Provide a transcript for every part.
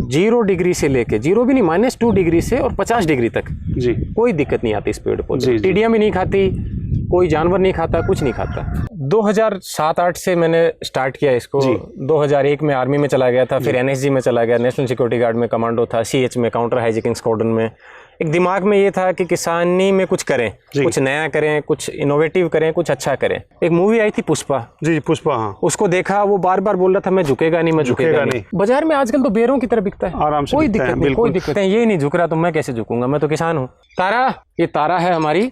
0 degree से लेके 0 भी नहीं, -2 डिग्री से और 50 डिग्री तक जी कोई दिक्कत नहीं आती इस पेड़ पौधे। जी। टिड्डियाँ भी नहीं खाती, कोई जानवर नहीं खाता, कुछ नहीं खाता। 2007-8 से मैंने स्टार्ट किया इसको। 2001 में आर्मी में चला गया था, फिर NSG में चला गया, नेशनल सिक्योरिटी गार्ड में कमांडो था, CH में काउंटर हाईजैकिंग स्क्वाड्रन में। एक दिमाग में ये था कि किसानी में कुछ करें, कुछ नया करें, कुछ इनोवेटिव करें, कुछ अच्छा करें। एक मूवी आई थी पुष्पा। जी पुष्पा, हाँ। उसको देखा, वो बार बार बोल रहा था मैं झुकेगा नहीं, मैं झुकेगा नहीं। बाजार में आजकल तो बेरों की तरह बिकता है, आराम से कोई दिक्कत नहीं, कोई दिक्कत नहीं। ये नहीं झुक रहा तो मैं कैसे झुकूंगा, मैं तो किसान हूँ। तारा, ये तारा है हमारी,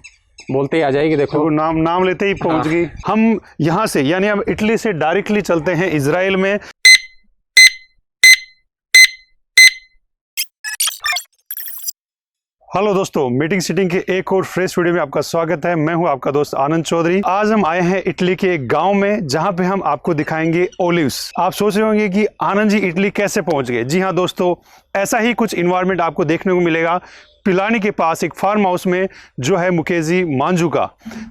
बोलते ही आ जाएगी। देखो नाम लेते ही पहुंच गई। हम यहाँ से यानी हम इटली से डायरेक्टली चलते हैं इजराइल में। हेलो दोस्तों, मीटिंग सीटिंग के एक और फ्रेश वीडियो में आपका स्वागत है। मैं हूं आपका दोस्त आनंद चौधरी। आज हम आए हैं इटली के एक गांव में, जहां पे हम आपको दिखाएंगे ओलिव्स। आप सोच रहे होंगे कि आनंद जी इटली कैसे पहुंच गए। जी हां दोस्तों, ऐसा ही कुछ इन्वायरमेंट आपको देखने को मिलेगा पिलानी के पास एक फार्म हाउस में, जो है मुकेजी मांझू का।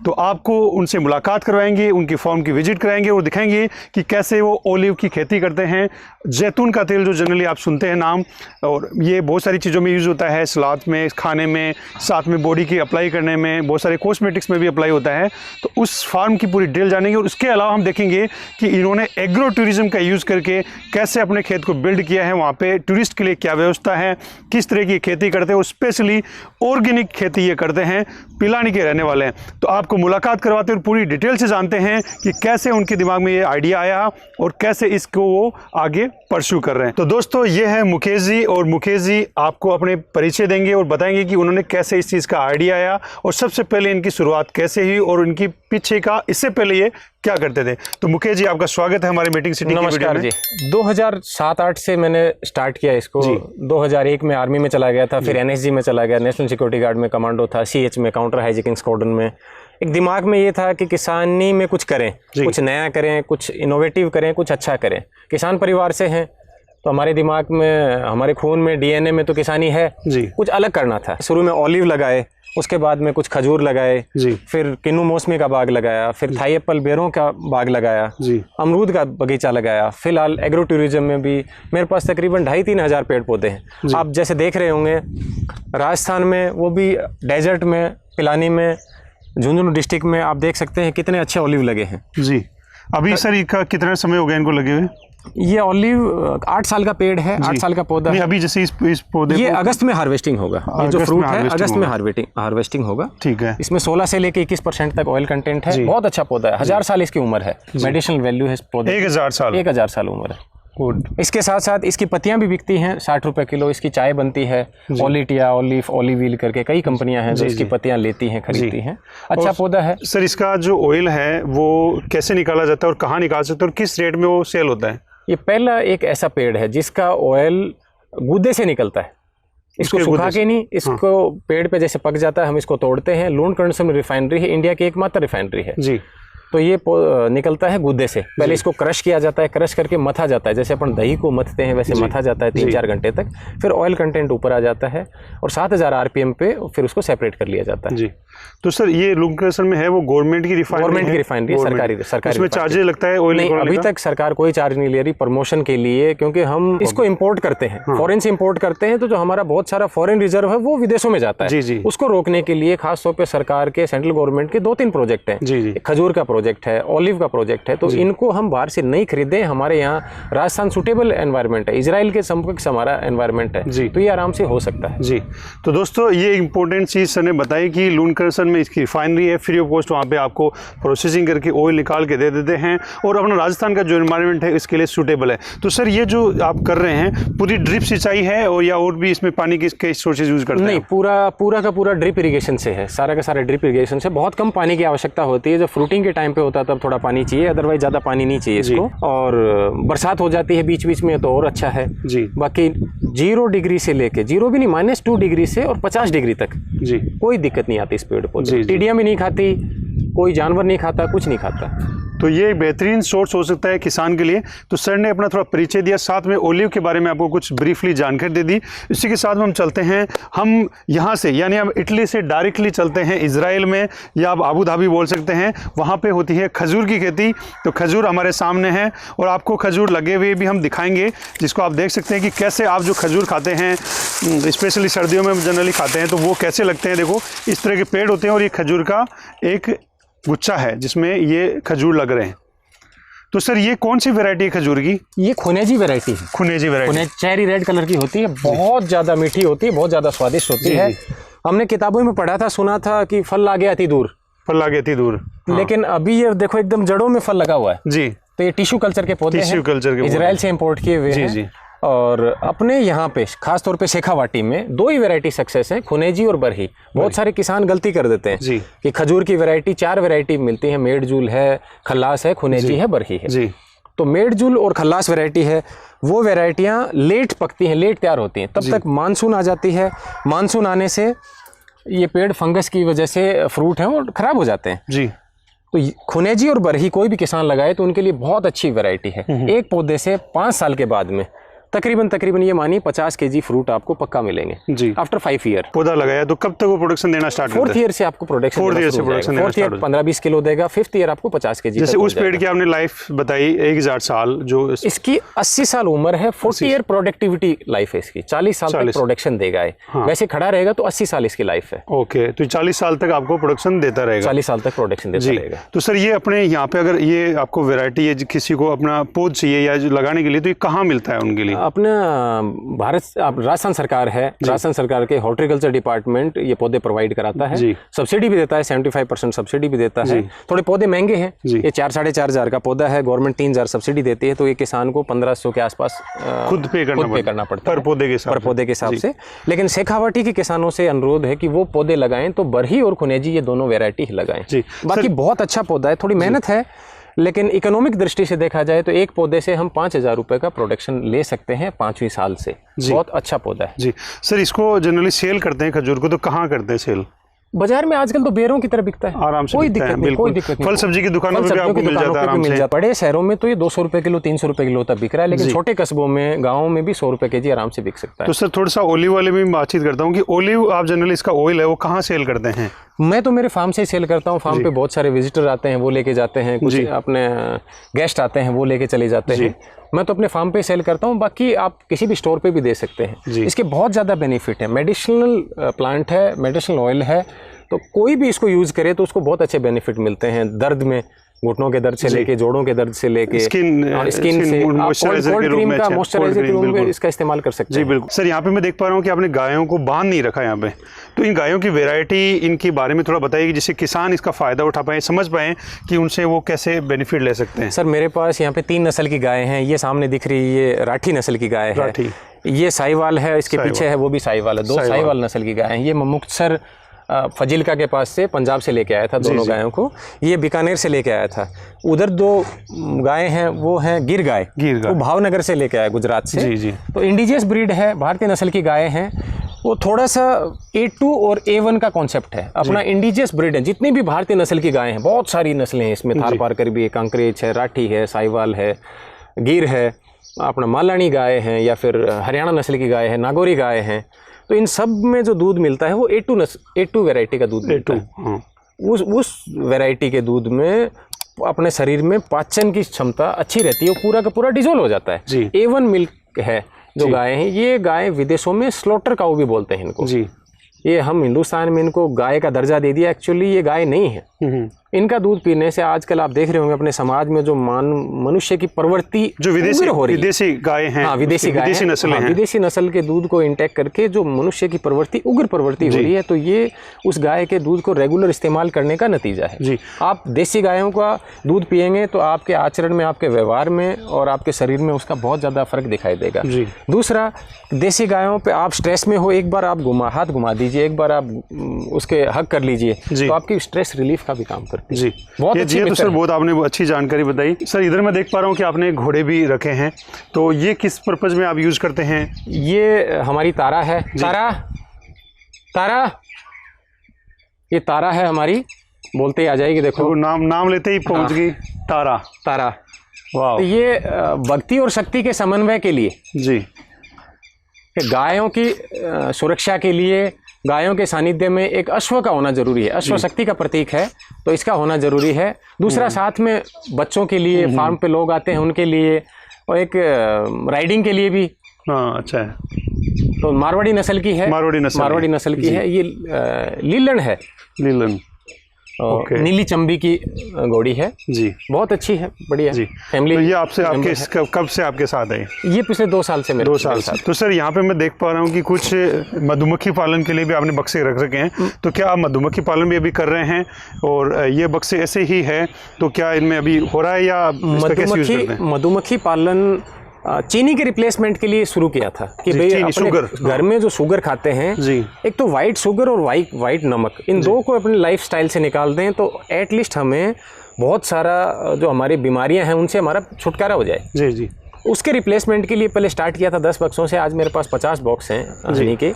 तो आपको उनसे मुलाकात करवाएंगे, उनकी फार्म की विजिट कराएंगे और दिखाएंगे कि कैसे वो ओलिव की खेती करते हैं। जैतून का तेल जो जनरली आप सुनते हैं नाम, और ये बहुत सारी चीज़ों में यूज़ होता है, सलाद में, खाने में, साथ में बॉडी की अप्लाई करने में, बहुत सारे कॉस्मेटिक्स में भी अप्लाई होता है। तो उस फार्म की पूरी डिटेल जानेंगे और उसके अलावा हम देखेंगे कि इन्होंने एग्रो टूरिज्म का यूज़ करके कैसे अपने खेत को बिल्ड किया है। वहाँ पे टूरिस्ट के लिए क्या व्यवस्था है, किस तरह की खेती करते हैं, और स्पेशली ऑर्गेनिक खेती ये करते हैं, पिलानी के रहने वाले हैं। तो आपको मुलाकात करवाते और पूरी डिटेल से जानते हैं कि कैसे उनके दिमाग में ये आइडिया आया और कैसे इसको वो आगे परस्यू कर रहे हैं। तो दोस्तों, ये है मुकेश जी, और मुकेश जी आपको अपने परिचय देंगे और बताएंगे कि उन्होंने कैसे इस चीज़ का आइडिया आया और सबसे पहले इनकी शुरुआत कैसे हुई और इनकी पीछे का इससे पहले ये क्या करते थे। तो मुकेश जी, आपका स्वागत है हमारे मीटिंग सिटी की वीडियो में। 2007-8 से मैंने स्टार्ट किया इसको। 2001 में आर्मी में चला गया था, फिर NSG में चला गया, नेशनल सिक्योरिटी गार्ड में कमांडो था, CH में काउंटर हाईजैकिंग स्क्वाड्रन में। एक दिमाग में ये था कि किसानी में कुछ करें, कुछ नया करें, कुछ इनोवेटिव करें, कुछ अच्छा करें। किसान परिवार से हैं तो हमारे दिमाग में, हमारे खून में, DNA में तो किसानी है। कुछ अलग करना था। शुरू में ऑलिव लगाए, उसके बाद में कुछ खजूर लगाए, फिर किन्नू मौसमी का बाग लगाया, फिर थाई एप्पल बेरों का बाग लगाया, अमरूद का बगीचा लगाया। फिलहाल एग्रो टूरिज्म में भी मेरे पास तकरीबन 2,500-3 हज़ार पेड़ पौधे हैं। आप जैसे देख रहे होंगे राजस्थान में, वो भी डेजर्ट में, पिलानी में, झुंझुनू डिस्ट्रिक्ट में आप देख सकते हैं कितने अच्छे ऑलिव लगे हैं। जी अभी सर इनका कितना समय हो गया इनको लगे हुए? ये ऑलिव 8 साल का पेड़ है, 8 साल का पौधा है। अभी जैसे इस पौधे ये अगस्त में हार्वेस्टिंग होगा। ये जो फ्रूट है अगस्त में हार्वेस्टिंग होगा। ठीक है। इसमें 16 से लेके 21% तक ऑयल कंटेंट है। बहुत अच्छा पौधा है। 1000 साल इसकी उम्र है। मेडिसिनल वैल्यू है इस पौधे। 1000 साल उम्र है। इसके साथ साथ इसकी पत्तियां भी बिकती हैं 60 रुपए किलो। इसकी चाय बनती है, ओलिटिया, ओलिव व्हील करके कई कंपनियां हैं जो इसकी पत्तियां लेती हैं, खरीदती हैं। अच्छा पौधा है। सर, इसका जो ऑयल है वो कैसे निकाला जाता है और कहाँ निकाल सकते हैं और किस रेट में वो सेल होता है? ये पहला एक ऐसा पेड़ है जिसका ऑयल गूदे से निकलता है। इसको सुखा के नहीं, इसको पेड़ पे जैसे पक जाता है हम इसको तोड़ते हैं। लून कंडसम रिफाइनरी है, इंडिया की एकमात्र रिफाइनरी है जी। तो ये निकलता है गूदे से। पहले इसको क्रश किया जाता है, क्रश करके मथा जाता है, जैसे अपन दही को मथते हैं वैसे मथा जाता है 3-4 घंटे तक। फिर ऑयल कंटेंट ऊपर आ जाता है और 7000 RPM पे फिर उसको सेपरेट कर लिया जाता है जी। तो सर, ये लुंकरसन में है वो गवर्नमेंट की रिफाइनरी, सरकारी इसमें चार्जेस लगता है ऑयल? नहीं, अभी तक सरकार कोई चार्ज नहीं ले रही प्रमोशन के लिए, क्योंकि हम इसको इम्पोर्ट करते हैं, फॉरेन से इम्पोर्ट करते हैं। तो जो हमारा बहुत सारा फॉरेन रिजर्व है वो विदेशों में जाता है। उसको रोकने के लिए खासतौर पर सरकार के, सेंट्रल गवर्नमेंट के 2-3 प्रोजेक्ट हैं। खजूर का प्रोजेक्ट है, ऑलिव का प्रोजेक्ट है। तो इनको हम बाहर से नहीं खरीदें। हमारे यहाँ राजस्थान सुटेबल एनवायरनमेंट है, इजराइल के समकक्ष हमारा एनवायरनमेंट है जी। तो ये आराम से हो सकता है जी। तो दोस्तों, ये इंपॉर्टेंट चीज सर ने बताई कि लूनकरसन में इसकी रिफाइनरी है, फ्री ऑफ कॉस्ट वहाँ पे आपको प्रोसेसिंग करके ऑयल निकाल के दे देते हैं और अपना राजस्थान का जो एनवायरनमेंट है इसके लिए सूटेबल है। तो सर, ये जो आप कर रहे हैं पूरी ड्रिप सिंचाई है और या और भी इसमें पानी के सोर्सेज यूज करते हैं? नहीं, पूरा का पूरा ड्रिप इरिगेशन से है, सारा का सारा ड्रिप इरिगेशन से। बहुत कम पानी की आवश्यकता होती है। जब फ्रूटिंग के टाइम पे होता है तब थोड़ा पानी चाहिए, अदरवाइज ज़्यादा पानी नहीं चाहिए इसको। और बरसात हो जाती है बीच बीच में तो और अच्छा है जी। बाकी 0 डिग्री से लेके 0 भी नहीं, -2 डिग्री से और 50 डिग्री तक जी कोई दिक्कत नहीं आती इस पेड़ पौधे। टिड्डियाँ भी नहीं खाती, कोई जानवर नहीं खाता, कुछ नहीं खाता। तो ये एक बेहतरीन सोर्स हो सकता है किसान के लिए। तो सर ने अपना थोड़ा परिचय दिया, साथ में ओलिव के बारे में आपको कुछ ब्रीफली जानकारी दे दी। इसी के साथ में हम चलते हैं, हम यहाँ से यानी हम इटली से डायरेक्टली चलते हैं इजराइल में, या आप आबू धाबी बोल सकते हैं। वहाँ पे होती है खजूर की खेती। तो खजूर हमारे सामने है और आपको खजूर लगे हुए भी हम दिखाएंगे, जिसको आप देख सकते हैं कि कैसे आप जो खजूर खाते हैं, स्पेशली सर्दियों में जनरली खाते हैं, तो वो कैसे लगते हैं। देखो इस तरह के पेड़ होते हैं और ये खजूर का एक गुच्छा है जिसमें ये खजूर लग रहे हैं। तो सर ये कौन सी वैरायटी है खजूर की? ये खुनेजी वैरायटी है। खुनेजी वैरायटी चेरी रेड कलर की होती है, बहुत ज़्यादा मीठी होती है, बहुत ज़्यादा स्वादिष्ट होती है। हमने किताबों में पढ़ा था, सुना था कि फल लागे अति दूर, फल लागे अति दूर। लेकिन अभी ये देखो एकदम जड़ों में फल लगा हुआ है जी। तो ये टिश्यू कल्चर के पौधे हैं, इजराइल से इंपोर्ट किए हुए हैं। जी। और अपने यहाँ पे खास तौर पे शेखावाटी में 2 ही वैरायटी सक्सेस हैं, खुनेजी और बरही। बहुत सारे किसान गलती कर देते हैं जी कि खजूर की वैरायटी 4 वैरायटी मिलती है, मेडजूल है, खल्लास है, खुनेजी है, बरही है जी। तो मेडजूल और खल्लास वैरायटी है, वो वैरायटियाँ लेट पकती हैं, लेट तैयार होती हैं, तब तक मानसून आ जाती है। मानसून आने से ये पेड़ फंगस की वजह से फ्रूट हैं और ख़राब हो जाते हैं जी। तो खुनेजी और बरही कोई भी किसान लगाए तो उनके लिए बहुत अच्छी वैरायटी है। एक पौधे से 5 साल के बाद में तकरीबन ये मानिए 50 kg फ्रूट आपको पक्का मिलेंगे जी। After 5 year. पौधा लगाया तो कब तक वो प्रोडक्शन देना स्टार्ट करता है? 4th ईयर से आपको प्रोडक्शन 4th ईयर से प्रोडक्शन देना स्टार्ट 15-20 किलो देगा, 5th ईयर आपको 50 kg। जैसे उस पेड़ की आपने लाइफ बताई 1000 साल, जो इसकी 80 साल उम्र है, 40 ईयर प्रोडक्टिविटी लाइफ है इसकी, 40 साल तक प्रोडक्शन देगा। वैसे खड़ा रहेगा तो 80 साल इसकी लाइफ है। ओके, तो 40 साल तक आपको प्रोडक्शन देता रहेगा। 40 साल तक प्रोडक्शन देता रहेगा। तो सर ये अपने यहाँ पे अगर ये आपको वैरायटी है, किसी को अपना पौध चाहिए या लगाने के लिए, तो ये कहाँ मिलता है उनके लिए? अपना भारत राजस्थान सरकार है, राजस्थान सरकार के हॉर्टिकल्चर डिपार्टमेंट ये पौधे प्रोवाइड कराता है, सब्सिडी भी देता है, 75% सब्सिडी भी देता है। थोड़े पौधे महंगे हैं, ये 4-4.5 हज़ार का पौधा है, गवर्नमेंट 3,000 सब्सिडी देती है, तो ये किसान को 1500 के आसपास खुद पे करना पड़ता है पर पौधे के हिसाब से। लेकिन शेखावाटी के किसानों से अनुरोध है कि वो पौधे लगाएं तो बरही और खुनेजी ये दोनों वैरायटी लगाएं। बाकी बहुत अच्छा पौधा है, थोड़ी मेहनत है, लेकिन इकोनॉमिक दृष्टि से देखा जाए तो एक पौधे से हम 5,000 रुपए का प्रोडक्शन ले सकते हैं 5वीं साल से। बहुत अच्छा पौधा है जी। सर इसको जनरली सेल करते हैं खजूर को, तो कहाँ करते हैं सेल? बाजार में आजकल तो बेरों की तरह बिकता है, आराम से कोई दिक्कत नहीं, कोई दिक्कत नहीं। फल सब्जी की दुकानों पे भी आपको मिल जाता है आराम से। बड़े शहरों में तो ये 200 रुपए किलो, 300 रुपए किलो तक बिक रहा है, लेकिन छोटे कस्बों में, गाँव में भी 100 रुपए kg आराम से बिक सकता है। तो सर थोड़ा सा ओलिव वाले में बातचीत करता हूँ कि ओलिव आप जनरली इसका ऑयल है वो कहाँ सेल करते हैं? मैं तो मेरे फार्म से ही सेल करता हूँ। फार्म पे बहुत सारे विजिटर आते हैं, वो लेके जाते हैं, कुछ अपने गेस्ट आते हैं, वो लेके चले जाते हैं। मैं तो अपने फार्म पे सेल करता हूँ, बाकी आप किसी भी स्टोर पे भी दे सकते हैं। इसके बहुत ज़्यादा बेनिफिट है, मेडिसिनल प्लांट है, मेडिसिनल ऑयल है, तो कोई भी इसको यूज़ करे तो उसको बहुत अच्छे बेनिफिट मिलते हैं। दर्द में, घुटनों के दर्द से लेके, जोड़ों के दर्द से लेके, स्किन से, कोल्ड क्रीम का मॉइस्चराइजर के रूप में इसका इस्तेमाल कर सकते हैं। जी बिल्कुल। सर यहाँ पे मैं देख पा रहा हूँ कि आपने गायों को बांध नहीं रखा यहाँ पे, तो इन गायों की वैरायटी, इनके बारे में थोड़ा बताइए जिससे किसान इसका फ़ायदा उठा पाए, समझ पाएँ कि उनसे वो कैसे बेनिफिट ले सकते हैं। सर मेरे पास यहाँ पे 3 नस्ल की गायें हैं। ये सामने दिख रही ये राठी नस्ल की गाय है, ये साहिवाल है, इसके पीछे है वो भी साहिवाल है। 2 साहिवाल नस्ल की गाय हैं। ये मुक्तसर फजीलका के पास से, पंजाब से लेके आया था दोनों गायों को। ये बीकानेर से लेके आया था। उधर 2 गायें हैं, वो हैं गिर गाय, वो भावनगर से लेके आया, गुजरात से। तो इंडिजियस ब्रीड है, भारतीय नस्ल की गायें हैं। वो थोड़ा सा A2 और A1 का कॉन्सेप्ट है, अपना इंडिजियस ब्रीड है। जितनी भी भारतीय नस्ल की गायें हैं, बहुत सारी नस्लें हैं इसमें, थार पारकर भी है, कांकरेज है, राठी है, साहिवाल है, गिर है, अपना मालानी गाय हैं, या फिर हरियाणा नस्ल की गाय है, नागौरी गाय हैं। तो इन सब में जो दूध मिलता है वो A2 वैरायटी का दूध मिलता है। उस वैरायटी के दूध में अपने शरीर में पाचन की क्षमता अच्छी रहती है, वो पूरा का पूरा डिजोल्व हो जाता है। A1 मिल्क है जो गाय हैं, ये गाय विदेशों में स्लॉटर काऊ भी बोलते हैं इनको। ये हम हिंदुस्तान में इनको गाय का दर्जा दे दिया, एक्चुअली ये गाय नहीं है। इनका दूध पीने से आजकल आप देख रहे होंगे अपने समाज में जो मनुष्य की प्रवृत्ति जो विदेशी गाय हैं, हाँ विदेशी नस्ल हैं, विदेशी नस्ल के दूध को इंटेक करके जो मनुष्य की प्रवृत्ति, उग्र प्रवृत्ति हो रही है, तो ये उस गाय के दूध को रेगुलर इस्तेमाल करने का नतीजा है। आप देसी गायों का दूध पिएंगे तो आपके आचरण में, आपके व्यवहार में और आपके शरीर में उसका बहुत ज़्यादा फर्क दिखाई देगा। दूसरा, देसी गायों पे आप स्ट्रेस में हो, एक बार आप हाथ घुमा दीजिए, एक बार आप उसके हक कर लीजिए, तो आपकी स्ट्रेस रिलीफ का भी काम करती है। जी बहुत अच्छी तो सर, बहुत आपने अच्छी जानकारी बताई। सर इधर मैं देख पा रहा हूँ कि आपने घोड़े भी रखे हैं, तो ये किस पर्पज में आप यूज करते हैं? ये हमारी तारा है, तारा ये तारा है हमारी, बोलते ही आ जाएगी। देखो नाम लेते ही पहुंच गई। तारा। तारा। वाह। तो ये भक्ति और शक्ति के समन्वय के लिए जी। कि गायों की सुरक्षा के लिए, गायों के सानिध्य में एक अश्व का होना जरूरी है। अश्व शक्ति का प्रतीक है, तो इसका होना जरूरी है। दूसरा साथ में बच्चों के लिए, फार्म पे लोग आते हैं उनके लिए, और एक राइडिंग के लिए भी। हाँ, अच्छा है। तो मारवाड़ी नस्ल की है। मारवाड़ी नस्ल की है ये। लीलन है। लीलन। नीली चंबी की घोड़ी है जी। बहुत अच्छी है, बढ़िया जी। फैमिली। तो ये आपसे आपके कब से आपके साथ है? ये पिछले 2 साल से मेरे 2 साल से। तो सर यहाँ पे मैं देख पा रहा हूँ कि कुछ मधुमक्खी पालन के लिए भी आपने बक्से रख रखे हैं। तो क्या आप मधुमक्खी पालन भी अभी कर रहे हैं? और ये बक्से ऐसे ही है तो क्या इनमें अभी हो रहा है या मधुमक्खी पालन चीनी के रिप्लेसमेंट के लिए शुरू किया था कि भाई अपने घर में जो शुगर खाते हैं जी, एक तो वाइट शुगर और वाइट नमक, इन दो को अपने लाइफस्टाइल से निकाल दें तो एटलीस्ट हमें बहुत सारा जो हमारी बीमारियां हैं उनसे हमारा छुटकारा हो जाए जी जी। उसके रिप्लेसमेंट के लिए पहले स्टार्ट किया था 10 बक्सों से। आज मेरे पास 50 बॉक्स हैं हनी के।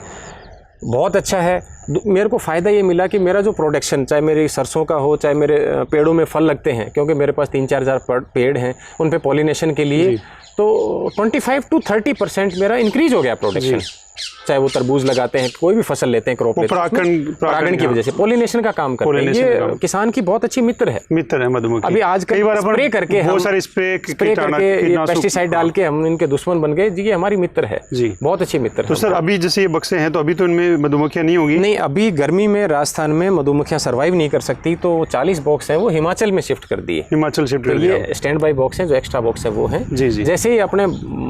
बहुत अच्छा है। मेरे को फ़ायदा ये मिला कि मेरा जो प्रोडक्शन, चाहे मेरी सरसों का हो, चाहे मेरे पेड़ों में फल लगते हैं, क्योंकि मेरे पास 3-4 हज़ार पेड़ हैं, उन पे पॉलिनेशन के लिए तो 25 to 30% मेरा इंक्रीज हो गया प्रोडक्शन। चाहे वो तरबूज लगाते हैं, कोई भी फसल लेते हैं, क्रॉप लेते हैं, परागण की वजह से पॉलिनेशन का काम करते हैं। ये किसान की बहुत अच्छी मित्र है मधुमक्खी। अभी आजकल स्प्रे करके, बहुत सारे स्प्रे करके, पेस्टिसाइड डाल के हम इनके दुश्मन बन गए जी। ये हमारी मित्र है जी, बहुत अच्छी मित्र। तो सर अभी जैसे ये बक्से हैं तो अभी तो इनमें मधुमक्खियां नहीं होगी? नहीं, अभी गर्मी में राजस्थान में मधुमक्खियां सर्वाइव नहीं कर सकती, तो 40 बॉक्स हैं वो हिमाचल में शिफ्ट कर दिए। हिमाचल शिफ्ट कर दिए। ये स्टैंड बाई बॉक्स हैं, जो एक्स्ट्रा बॉक्स है वो हैं जी जी। जैसे ही अपने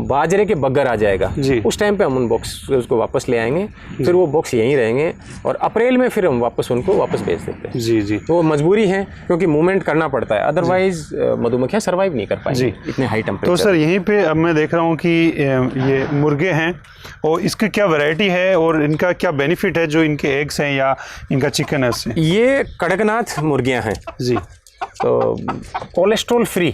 बाजरे के बग्गर आ जाएगा उस टाइम पे हम उन बॉक्स उसको वापस ले आएंगे, फिर वो बॉक्स यहीं रहेंगे और अप्रैल में फिर हम उनको वापस भेज देते हैं जी जी। तो मजबूरी है क्योंकि मूवमेंट करना पड़ता है, अदरवाइज मधुमक्खियां सर्वाइव नहीं कर पाएंगी इतने हाई टेम्परेचर। तो सर यहीं पे अब मैं देख रहा हूँ कि ये मुर्गे हैं और इसकी क्या वैरायटी है और इनका क्या बेनिफिट है जो इनके एग्स हैं या इनका चिकन है? ये कड़कनाथ मुर्गियां हैं जी। तो कोलेस्ट्रॉल फ्री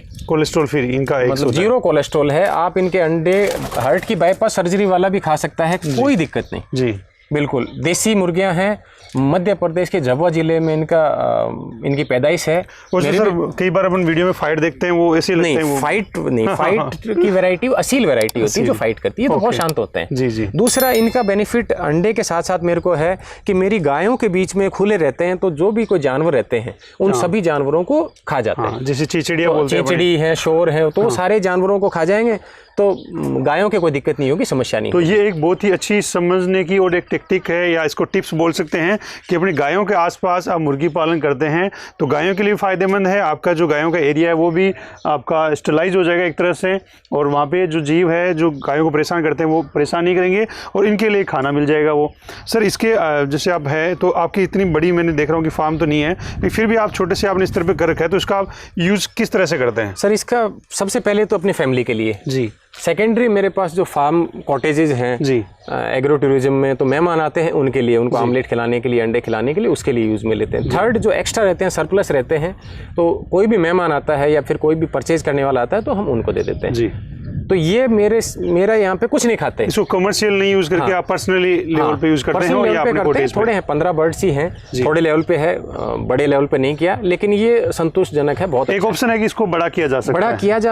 इनका मतलब 0 कोलेस्ट्रॉल है। आप इनके अंडे हार्ट की बाईपास सर्जरी वाला भी खा सकता है, कोई दिक्कत नहीं जी। बिल्कुल देसी मुर्गियां हैं, मध्य प्रदेश के झाबुआ जिले में इनकी पैदाइश है। सर कई बार अपन वीडियो में फाइट देखते हैं, वो ऐसे लगते हैं वो फाइट की वैरायटी असील वैरायटी होती है जो फाइट करती है, तो बहुत शांत होते हैं जी जी। दूसरा इनका बेनिफिट अंडे के साथ साथ मेरे को है कि मेरी गायों के बीच में खुले रहते हैं, तो जो भी कोई जानवर रहते हैं उन सभी जानवरों को खा जाते हैं। जैसे चिचड़ी है, शोर है, तो सारे जानवरों को खा जाएंगे, तो गायों के कोई दिक्कत नहीं होगी, समस्या नहीं। तो ये एक बहुत ही अच्छी समझने की और एक टेक्निक है, या इसको टिप्स बोल सकते हैं कि अपनी गायों के आसपास आप मुर्गी पालन करते हैं तो गायों के लिए फ़ायदेमंद है। आपका जो गायों का एरिया है वो भी आपका स्टरलाइज हो जाएगा एक तरह से, और वहाँ पे जो जीव है जो गायों को परेशान करते हैं वो परेशान नहीं करेंगे और इनके लिए खाना मिल जाएगा वो। सर इसके जैसे आप है तो आपकी इतनी बड़ी, मैंने देख रहा हूँ कि फार्म तो नहीं है, लेकिन फिर भी आप छोटे से आपने इस तरह पर कर रखा है, तो इसका आप यूज़ किस तरह से करते हैं? सर इसका सबसे पहले तो अपनी फैमिली के लिए जी। सेकेंडरी मेरे पास जो फार्म कॉटेजेस हैं जी, एग्रो टूरिज्म में तो मेहमान आते हैं उनके लिए, उनको आमलेट खिलाने के लिए, अंडे खिलाने के लिए, उसके लिए यूज़ में लेते हैं। थर्ड जो एक्स्ट्रा रहते हैं, सरप्लस रहते हैं, तो कोई भी मेहमान आता है या फिर कोई भी परचेज करने वाला आता है तो हम उनको दे देते हैं जी। तो ये मेरा यहाँ पे यहाँ खाते हैं। इसको कमर्शियल नहीं यूज करके आप पर्सनली लेवल पे यूज करते हैं या अपने कोटेज थोड़े हैं, 15 बर्ड्स ही हैं, थोड़े लेवल पे है, बड़े लेवल पे नहीं किया, लेकिन ये संतोषजनक है। बहुत एक ऑप्शन है कि इसको बड़ा किया जा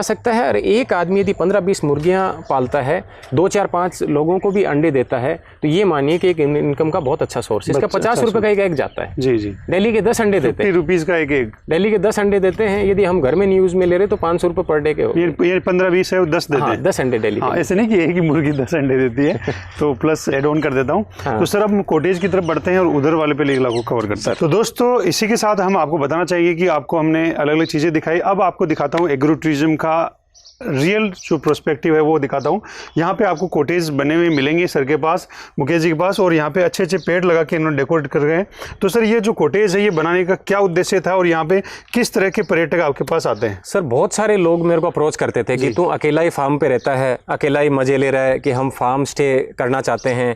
सकता है। और एक आदमी यदि 15-20 मुर्गियां पालता है, 2-4-5 लोगों को भी अंडे देता है, तो ये मानिए कि एक इनकम का बहुत अच्छा सोर्स है। इसका 50 रुपए का एक एग जाता है जी जी। दिल्ली के 10 अंडे देते हैं, 50 रुपीज का एक एग। दिल्ली के 10 अंडे देते हैं, यदि हम घर में नहीं यूज में ले रहे तो 500 रुपए पर डे के। ये 15-20 है, 10 देते हैं, 10 अंडे डेली। ऐसे नहीं कि एक ही मुर्गी 10 अंडे देती है तो प्लस एड ऑन कर देता हूँ। तो सर अब कॉटेज की तरफ बढ़ते हैं और उधर वाले पे लेग को कवर करते हैं। तो दोस्तों इसी के साथ हम आपको बताना चाहिए कि आपको हमने अलग अलग चीज़ें दिखाई, अब आपको दिखाता हूँ एग्रो टूरिज्म का रियल जो प्रोस्पेक्टिव है वो दिखाता हूँ। यहाँ पे आपको कॉटेज बने हुए मिलेंगे सर के पास, मुकेश जी के पास, और यहाँ पे अच्छे अच्छे पेड़ लगा के इन्होंने डेकोरेट कर गए। तो सर ये जो कॉटेज है ये बनाने का क्या उद्देश्य था और यहाँ पे किस तरह के पर्यटक आपके पास आते हैं? सर बहुत सारे लोग मेरे को अप्रोच करते थे कि तू अकेला ही फार्म पे रहता है, अकेला ही मजे ले रहा है, कि हम फार्म स्टे करना चाहते हैं,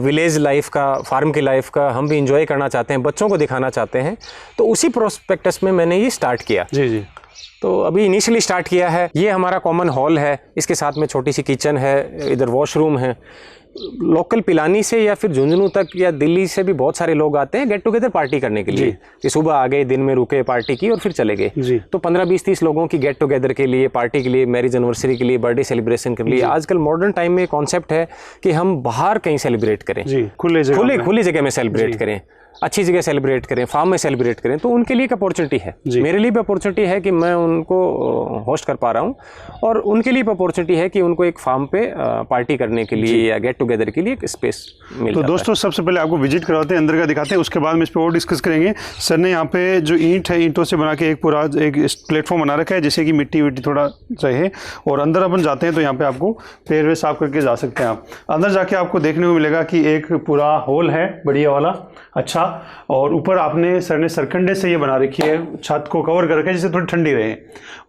विलेज लाइफ का, फार्म की लाइफ का हम भी इंजॉय करना चाहते हैं, बच्चों को दिखाना चाहते हैं। तो उसी प्रोस्पेक्टस में मैंने ये स्टार्ट किया जी जी। तो अभी इनिशियली स्टार्ट किया है। ये हमारा कॉमन हॉल है, इसके साथ में छोटी सी किचन है, इधर वॉशरूम है। लोकल पिलानी से या फिर झुंझुनू तक या दिल्ली से भी बहुत सारे लोग आते हैं गेट टुगेदर पार्टी करने के लिए, कि सुबह आ गए, दिन में रुके, पार्टी की और फिर चले गए। तो 15-20-30 लोगों की गेट टुगेदर के लिए, पार्टी के लिए, मैरिज एनिवर्सरी के लिए, बर्थडे सेलिब्रेशन के लिए आजकल मॉडर्न टाइम में कॉन्सेप्ट है कि हम बाहर कहीं सेलिब्रेट करें, खुली जगह में सेलिब्रेट करें, अच्छी जगह सेलिब्रेट करें, फार्म में सेलिब्रेट करें। तो उनके लिए एक अपॉर्चुनिटी है, मेरे लिए भी अपॉर्चुनिटी है कि मैं उनको होस्ट कर पा रहा हूं, और उनके लिए भी अपॉर्चुनिटी है कि उनको एक फार्म पे पार्टी करने के लिए या गेट टुगेदर के लिए एक स्पेस मिल जाता है। दोस्तों सबसे पहले आपको विजिट करवाते हैं, अंदर का दिखाते हैं, उसके बाद में इस पर और डिस्कस करेंगे। सर ने यहाँ पे जो ईंट है, ईंटों से बना के एक पूरा एक प्लेटफॉर्म बना रखा है जिससे कि मिट्टी विट्टी थोड़ा रहे, और अंदर अपन जाते हैं तो यहाँ पे आपको पैर वे साफ करके जा सकते हैं। आप अंदर जाके आपको देखने को मिलेगा कि एक पूरा हॉल है बढ़िया वाला, अच्छा, और ऊपर आपने सर ने सरकंडे से ये बना रखी है, छत को कवर कर रखा है जिससे थोड़ी ठंडी रहे,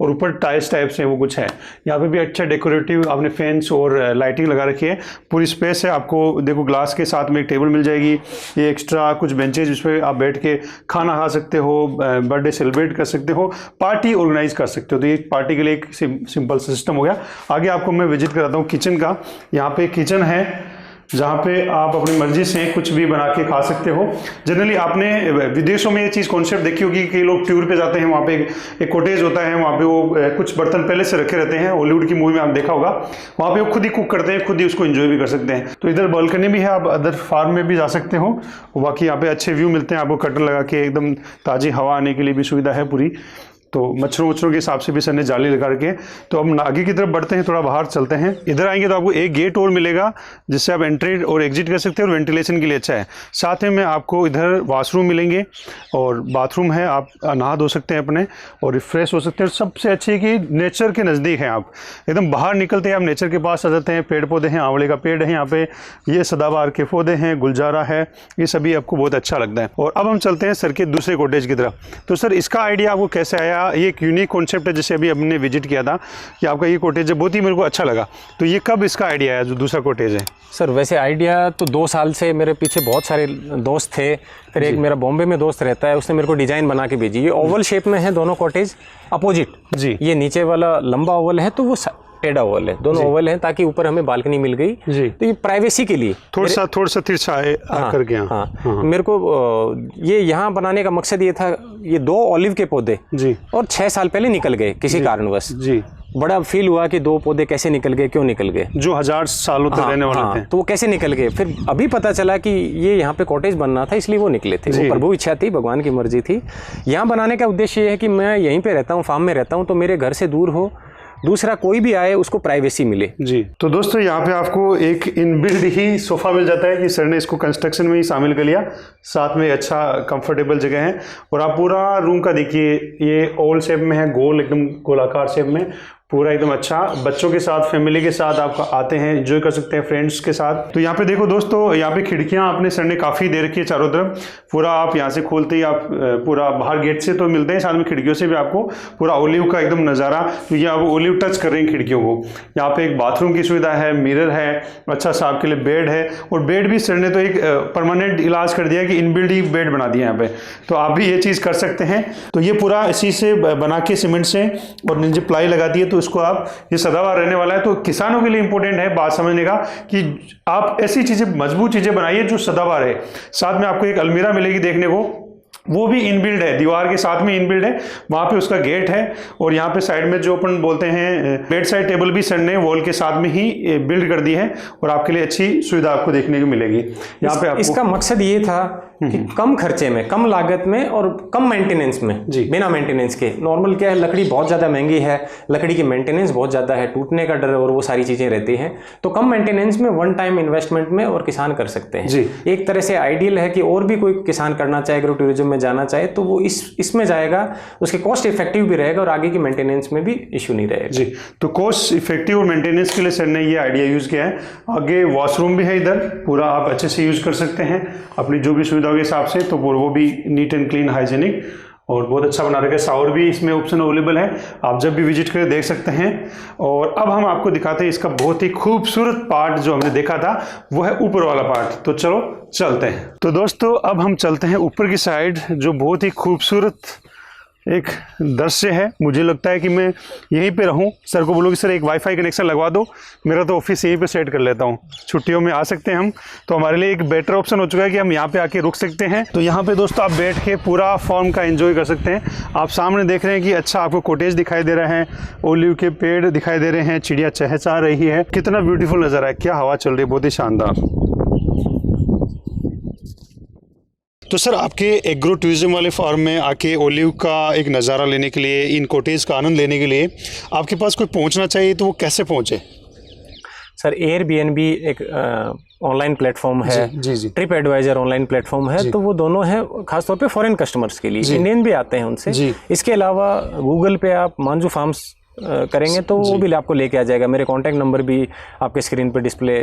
और ऊपर टाइल्स टाइप से वो कुछ है। यहाँ पे भी अच्छा डेकोरेटिव आपने फैंस और लाइटिंग लगा रखी है, पूरी स्पेस है। आपको देखो ग्लास के साथ में एक टेबल मिल जाएगी, ये एक्स्ट्रा कुछ बेंचेज जिस पे आप बैठ के खाना खा सकते हो, बर्थडे सेलिब्रेट कर सकते हो, पार्टी ऑर्गेनाइज कर सकते हो। तो ये पार्टी के लिए एक सिंपल सिस्टम हो गया। आगे आपको मैं विजिट कराता हूँ किचन का। यहाँ पे किचन है जहाँ पे आप अपनी मर्जी से कुछ भी बना के खा सकते हो। जनरली आपने विदेशों में ये चीज़ कॉन्सेप्ट देखी होगी कि लोग टूर पे जाते हैं, वहाँ पे एक कॉटेज होता है, वहाँ पे वो कुछ बर्तन पहले से रखे रहते हैं, हॉलीवुड की मूवी में आप देखा होगा, वहाँ पे वो खुद ही कुक करते हैं, खुद ही उसको एंजॉय भी कर सकते हैं। तो इधर बालकनी भी है, आप अदर फार्म में भी जा सकते हो, बाकी यहाँ पे अच्छे व्यू मिलते हैं आपको, कर्टन लगा के एकदम ताज़ी हवा आने के लिए भी सुविधा है पूरी। तो मच्छरों के हिसाब से भी सर ने जाली लगा रखी है। तो हम आगे की तरफ बढ़ते हैं, थोड़ा बाहर चलते हैं। इधर आएंगे तो आपको एक गेट और मिलेगा जिससे आप एंट्री और एग्जिट कर सकते हैं, और वेंटिलेशन के लिए अच्छा है। साथ में आपको इधर वॉशरूम मिलेंगे और बाथरूम है, आप नहा धो सकते हैं अपने और रिफ्रेश हो सकते हैं। सबसे अच्छी है कि नेचर के नज़दीक हैं, आप एकदम बाहर निकलते हैं, आप नेचर के पास आ जाते हैं। पेड़ पौधे हैं, आंवले का पेड़ है यहाँ पे, ये सदाबहार के पौधे हैं, गुलजारा है, ये सभी आपको बहुत अच्छा लगता है। और अब हम चलते हैं सर के दूसरे कॉटेज की तरफ। तो सर इसका आइडिया आपको कैसे आया? ये एक यूनिक कॉन्सेप्ट है जिसे अभी हमने विजिट किया था कि आपका ये कॉटेज है, बहुत ही मेरे को अच्छा लगा। तो ये कब इसका आइडिया आया जो दूसरा कॉटेज है? सर वैसे आइडिया तो 2 साल से मेरे पीछे बहुत सारे दोस्त थे, फिर एक मेरा बॉम्बे में दोस्त रहता है, उसने मेरे को डिज़ाइन बना के भेजी। ये ओवल शेप में है दोनों कॉटेज, अपोजिट जी। ये नीचे वाला लंबा ओवल है तो वो टेढ़ा ओवल है, दोनों ओवल हैं ताकि ऊपर हमें बालकनी मिल गई जी। तो ये प्राइवेसी के लिए थोड़ा सा तिरछा कर गया। हाँ। मेरे को ये यहाँ बनाने का मकसद ये था, ये 2 ऑलिव के पौधे जी और 6 साल पहले निकल गए किसी कारणवश जी। बड़ा फील हुआ कि 2 पौधे कैसे निकल गए, क्यों निकल गए, जो 1000 सालों तक रहने वाले थे, तो वो कैसे निकल गए। फिर अभी पता चला कि ये यहाँ पे कॉटेज बनना था, इसलिए वो निकले थे। वो प्रभु इच्छा थी, भगवान की मर्जी थी। यहाँ बनाने का उद्देश्य ये है कि मैं यहीं पे रहता हूँ, फार्म में रहता हूँ, तो मेरे घर से दूर हो, दूसरा कोई भी आए उसको प्राइवेसी मिले जी। तो दोस्तों यहाँ पे आपको एक इनबिल्ड ही सोफ़ा मिल जाता है कि सर ने इसको कंस्ट्रक्शन में ही शामिल कर लिया। साथ में अच्छा कंफर्टेबल जगह है, और आप पूरा रूम का देखिए, ये ओवल शेप में है, गोल एकदम गोलाकार शेप में, पूरा एकदम अच्छा। बच्चों के साथ, फैमिली के साथ आप आते हैं, एंजॉय कर सकते हैं फ्रेंड्स के साथ। तो यहाँ पे देखो दोस्तों, यहाँ पे खिड़कियाँ आपने सर ने काफ़ी दे रखी है चारों तरफ। पूरा आप यहाँ से खोलते ही आप पूरा बाहर गेट से तो मिलते हैं, साथ में खिड़कियों से भी आपको पूरा ओलिव का एकदम नज़ारा, क्योंकि आप ओलिव टच कर रहे हैं खिड़कियों को। यहाँ पे एक बाथरूम की सुविधा है, मिरर है, अच्छा सा आपके लिए बेड है, और बेड भी सर ने तो एक परमानेंट इलाज कर दिया कि इनबिल्ड ही बेड बना दिया यहाँ पे, तो आप भी ये चीज़ कर सकते हैं। तो ये पूरा इसी से बना के सीमेंट से, और नीचे प्लाई लगा दी है, तो इसको आप, ये सदाबहार रहने वाला है। तो किसानों के लिए इंपॉर्टेंट है बात समझने का कि आप ऐसी चीजें, मजबूत चीजें बनाइए जो सदाबहार है। साथ में आपको एक अलमीरा मिलेगी देखने को, वो भी इनबिल्ड है, दीवार के साथ में इनबिल्ड है, वहाँ पे उसका गेट है। और यहाँ पे साइड में जो अपन बोलते हैं बेड साइड टेबल भी सर ने वॉल के साथ में ही बिल्ड कर दी है, और आपके लिए अच्छी सुविधा आपको देखने को मिलेगी यहाँ पे। इसका मकसद ये था कि कम खर्चे में, कम लागत में और कम मेंटेनेंस में, बिना मेंटेनेंस के। नॉर्मल क्या है, लकड़ी बहुत ज़्यादा महंगी है, लकड़ी की मेंटेनेंस बहुत ज़्यादा है, टूटने का डर और वो सारी चीज़ें रहती हैं। तो कम मेंटेनेंस में, 1 टाइम इन्वेस्टमेंट में और किसान कर सकते हैं। एक तरह से आइडियल है कि और भी कोई किसान करना चाहे, एग्रो टूरिज्म में जाना चाहे, तो वो इसमें जाएगा, उसके कॉस्ट इफेक्टिव भी रहेगा और आगे की मेंटेनेंस में भी इशू नहीं रहेगा जी। तो कॉस्ट इफेक्टिव और मेंटेनेंस के लिए सर ने ये आइडिया यूज़ किया है। आगे वॉशरूम भी है इधर, पूरा आप अच्छे से यूज़ कर सकते हैं अपनी जो भी सुविधा के हिसाब से। तो वो भी नीट एंड क्लीन, हाइजेनिक और बहुत अच्छा बना रखा है। शावर भी इसमें ऑप्शन अवेलेबल है, आप जब भी विजिट करें देख सकते हैं। और अब हम आपको दिखाते हैं इसका बहुत ही खूबसूरत पार्ट जो हमने देखा था, वो है ऊपर वाला पार्ट। तो चलो चलते हैं। तो दोस्तों अब हम चलते हैं ऊपर की साइड, जो बहुत ही खूबसूरत एक दृश्य है। मुझे लगता है कि मैं यहीं पे रहूं। सर को बोलो कि सर एक वाईफाई कनेक्शन लगवा दो, मेरा तो ऑफिस यहीं पे सेट कर लेता हूं। छुट्टियों में आ सकते हैं हम, तो हमारे लिए एक बेटर ऑप्शन हो चुका है कि हम यहाँ पे आके रुक सकते हैं। तो यहाँ पे दोस्तों आप बैठ के पूरा फॉर्म का एंजॉय कर सकते हैं। आप सामने देख रहे हैं कि अच्छा आपको कॉटेज दिखाई दे रहा है, ओलिव के पेड़ दिखाई दे रहे हैं, चिड़िया चहचहा रही है। कितना ब्यूटीफुल नज़ारा है, क्या हवा चल रही है, बहुत ही शानदार। तो सर आपके एग्रो टूरिज्म वाले फार्म में आके ओलिव का एक नज़ारा लेने के लिए, इन कॉटेज का आनंद लेने के लिए आपके पास कोई पहुंचना चाहिए, तो वो कैसे पहुंचे? सर एयरबीएनबी एक ऑनलाइन प्लेटफॉर्म है, जी। ट्रिप एडवाइजर ऑनलाइन प्लेटफॉर्म है, तो वो दोनों है खासतौर पे फॉरेन कस्टमर्स के लिए। इंडियन भी आते हैं उनसे। इसके अलावा गूगल पे आप मांजू फार्म्स करेंगे तो वो भी आपको लेके आ जाएगा। मेरे कॉन्टैक्ट नंबर भी आपके स्क्रीन पे डिस्प्ले